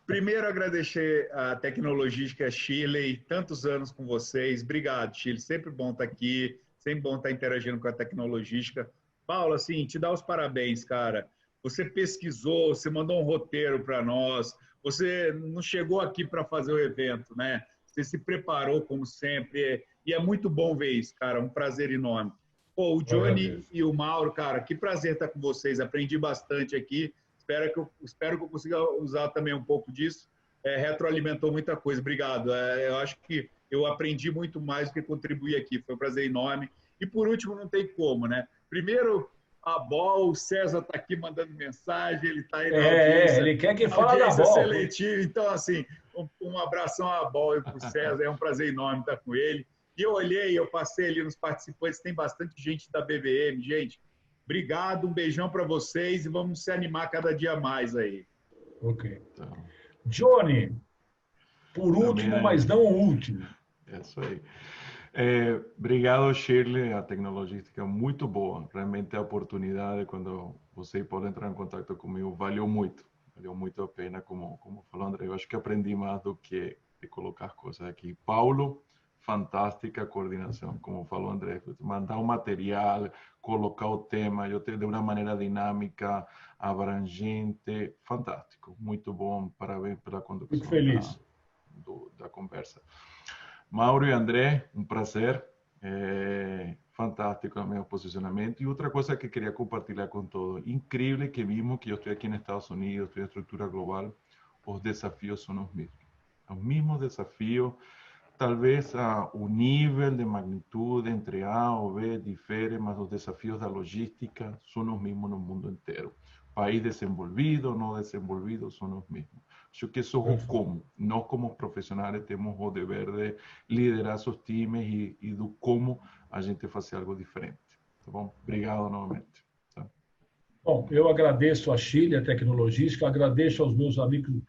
Primeiro, agradecer a Tecnologística Chile, tantos anos com vocês. Obrigado, Chile. Sempre bom estar aqui, sempre bom estar interagindo com a Tecnologística. Paulo, assim, te dá os parabéns, cara. Você pesquisou, você mandou um roteiro para nós, você não chegou aqui para fazer o evento, né? Você se preparou, como sempre, e é muito bom ver isso, cara. Um prazer enorme. Pô, o Johnny e o Mauro, cara, que prazer estar com vocês. Aprendi bastante aqui. Espero que eu consiga usar também um pouco disso. Retroalimentou muita coisa. Obrigado. Eu acho que eu aprendi muito mais do que contribuir aqui. Foi um prazer enorme. E por último, não tem como, né? Primeiro, a BOL, o César está aqui mandando mensagem, ele está aí na audiência. Ele quer que fale da Audiência BOL. seletiva. Então, assim, um abração à BOL e para o César. É um prazer enorme estar com ele. E eu olhei, eu passei ali nos participantes, tem bastante gente da BVM. Gente, obrigado, um beijão para vocês e vamos se animar cada dia mais aí. Ok. Johnny, por último, mas não o último. É isso aí. Obrigado, Shirley. A Tecnologística é muito boa. Realmente a oportunidade, quando você pode entrar em contato comigo, valeu muito. Valeu muito a pena, como falou André. Eu acho que aprendi mais do que de colocar coisas aqui. Paulo, fantástica coordenação, como falou André. Mandar o material, colocar o tema, de uma maneira dinâmica, abrangente, fantástico. Muito bom. Parabéns pela condução. Fico feliz. Da conversa. Mauro e André, um prazer. Fantástico o meu posicionamento. E outra coisa que queria compartilhar com todos. Incrível que vimos que eu estou aqui nos Estados Unidos, estou em estrutura global, os desafios são os mesmos. Os mesmos desafios. Talvez o nível de magnitude entre A ou B difere, mas os desafios da logística são os mesmos no mundo inteiro. País desenvolvido, não desenvolvido, são os mesmos. Acho que isso é o como. Nós, como profissionais, temos o dever de liderar seus times e do como a gente fazer algo diferente. Tá bom? Obrigado novamente. Tá? Bom, eu agradeço a Chile, a Tecnologística, agradeço aos meus amigos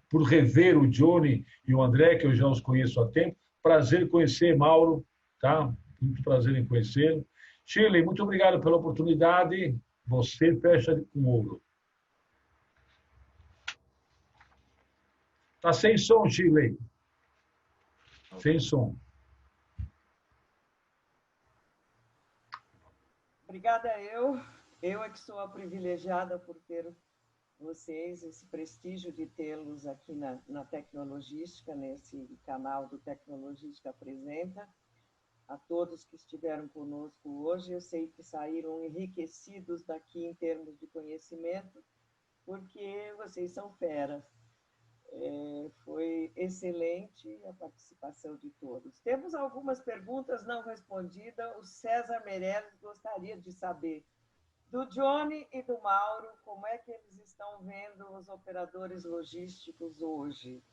por rever o Johnny e o André, que eu já os conheço há tempo. Prazer em conhecer Mauro, tá? Muito prazer em conhecê-lo. Chile, muito obrigado pela oportunidade. Você fecha com ouro. Tá sem som, Chile. Sem som. Obrigada eu. Eu é que sou a privilegiada por ter vocês, esse prestígio de tê-los aqui na Tecnologística, nesse canal do Tecnologística Apresenta. A todos que estiveram conosco hoje, eu sei que saíram enriquecidos daqui em termos de conhecimento, porque vocês são feras. Foi excelente a participação de todos. Temos algumas perguntas não respondidas. O César Meirelles gostaria de saber do Johnny e do Mauro, como é que eles estão vendo os operadores logísticos hoje?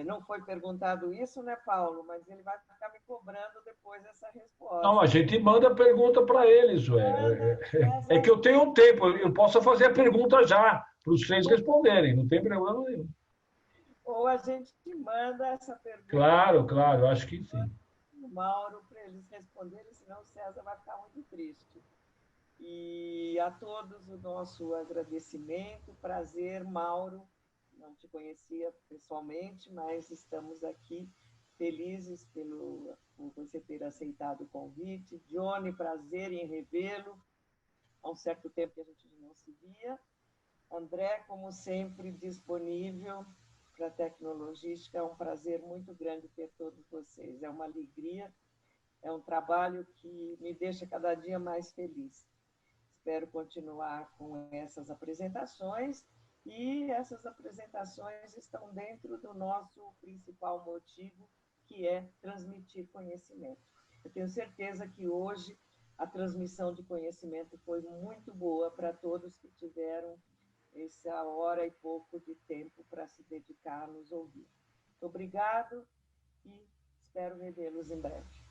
Não foi perguntado isso, né, Paulo? Mas ele vai ficar me cobrando depois essa resposta. Não, a gente manda a pergunta para eles. É que eu tenho um tempo, eu posso fazer a pergunta já, para os três responderem, não tem problema nenhum. Ou a gente manda essa pergunta. Claro, claro, acho que sim. O Mauro, para eles responderem, senão o César vai ficar muito triste. E a todos o nosso agradecimento, prazer, Mauro, não te conhecia pessoalmente, mas estamos aqui felizes por você ter aceitado o convite. Johnny, prazer em revê-lo. Há um certo tempo que a gente não se via. André, como sempre, disponível para a Tecnologística. É um prazer muito grande ter todos vocês. É uma alegria, é um trabalho que me deixa cada dia mais feliz. Espero continuar com essas apresentações, e essas apresentações estão dentro do nosso principal motivo, que é transmitir conhecimento. Eu tenho certeza que hoje a transmissão de conhecimento foi muito boa para todos que tiveram essa hora e pouco de tempo para se dedicar a nos ouvir. Muito obrigado e espero revê-los em breve.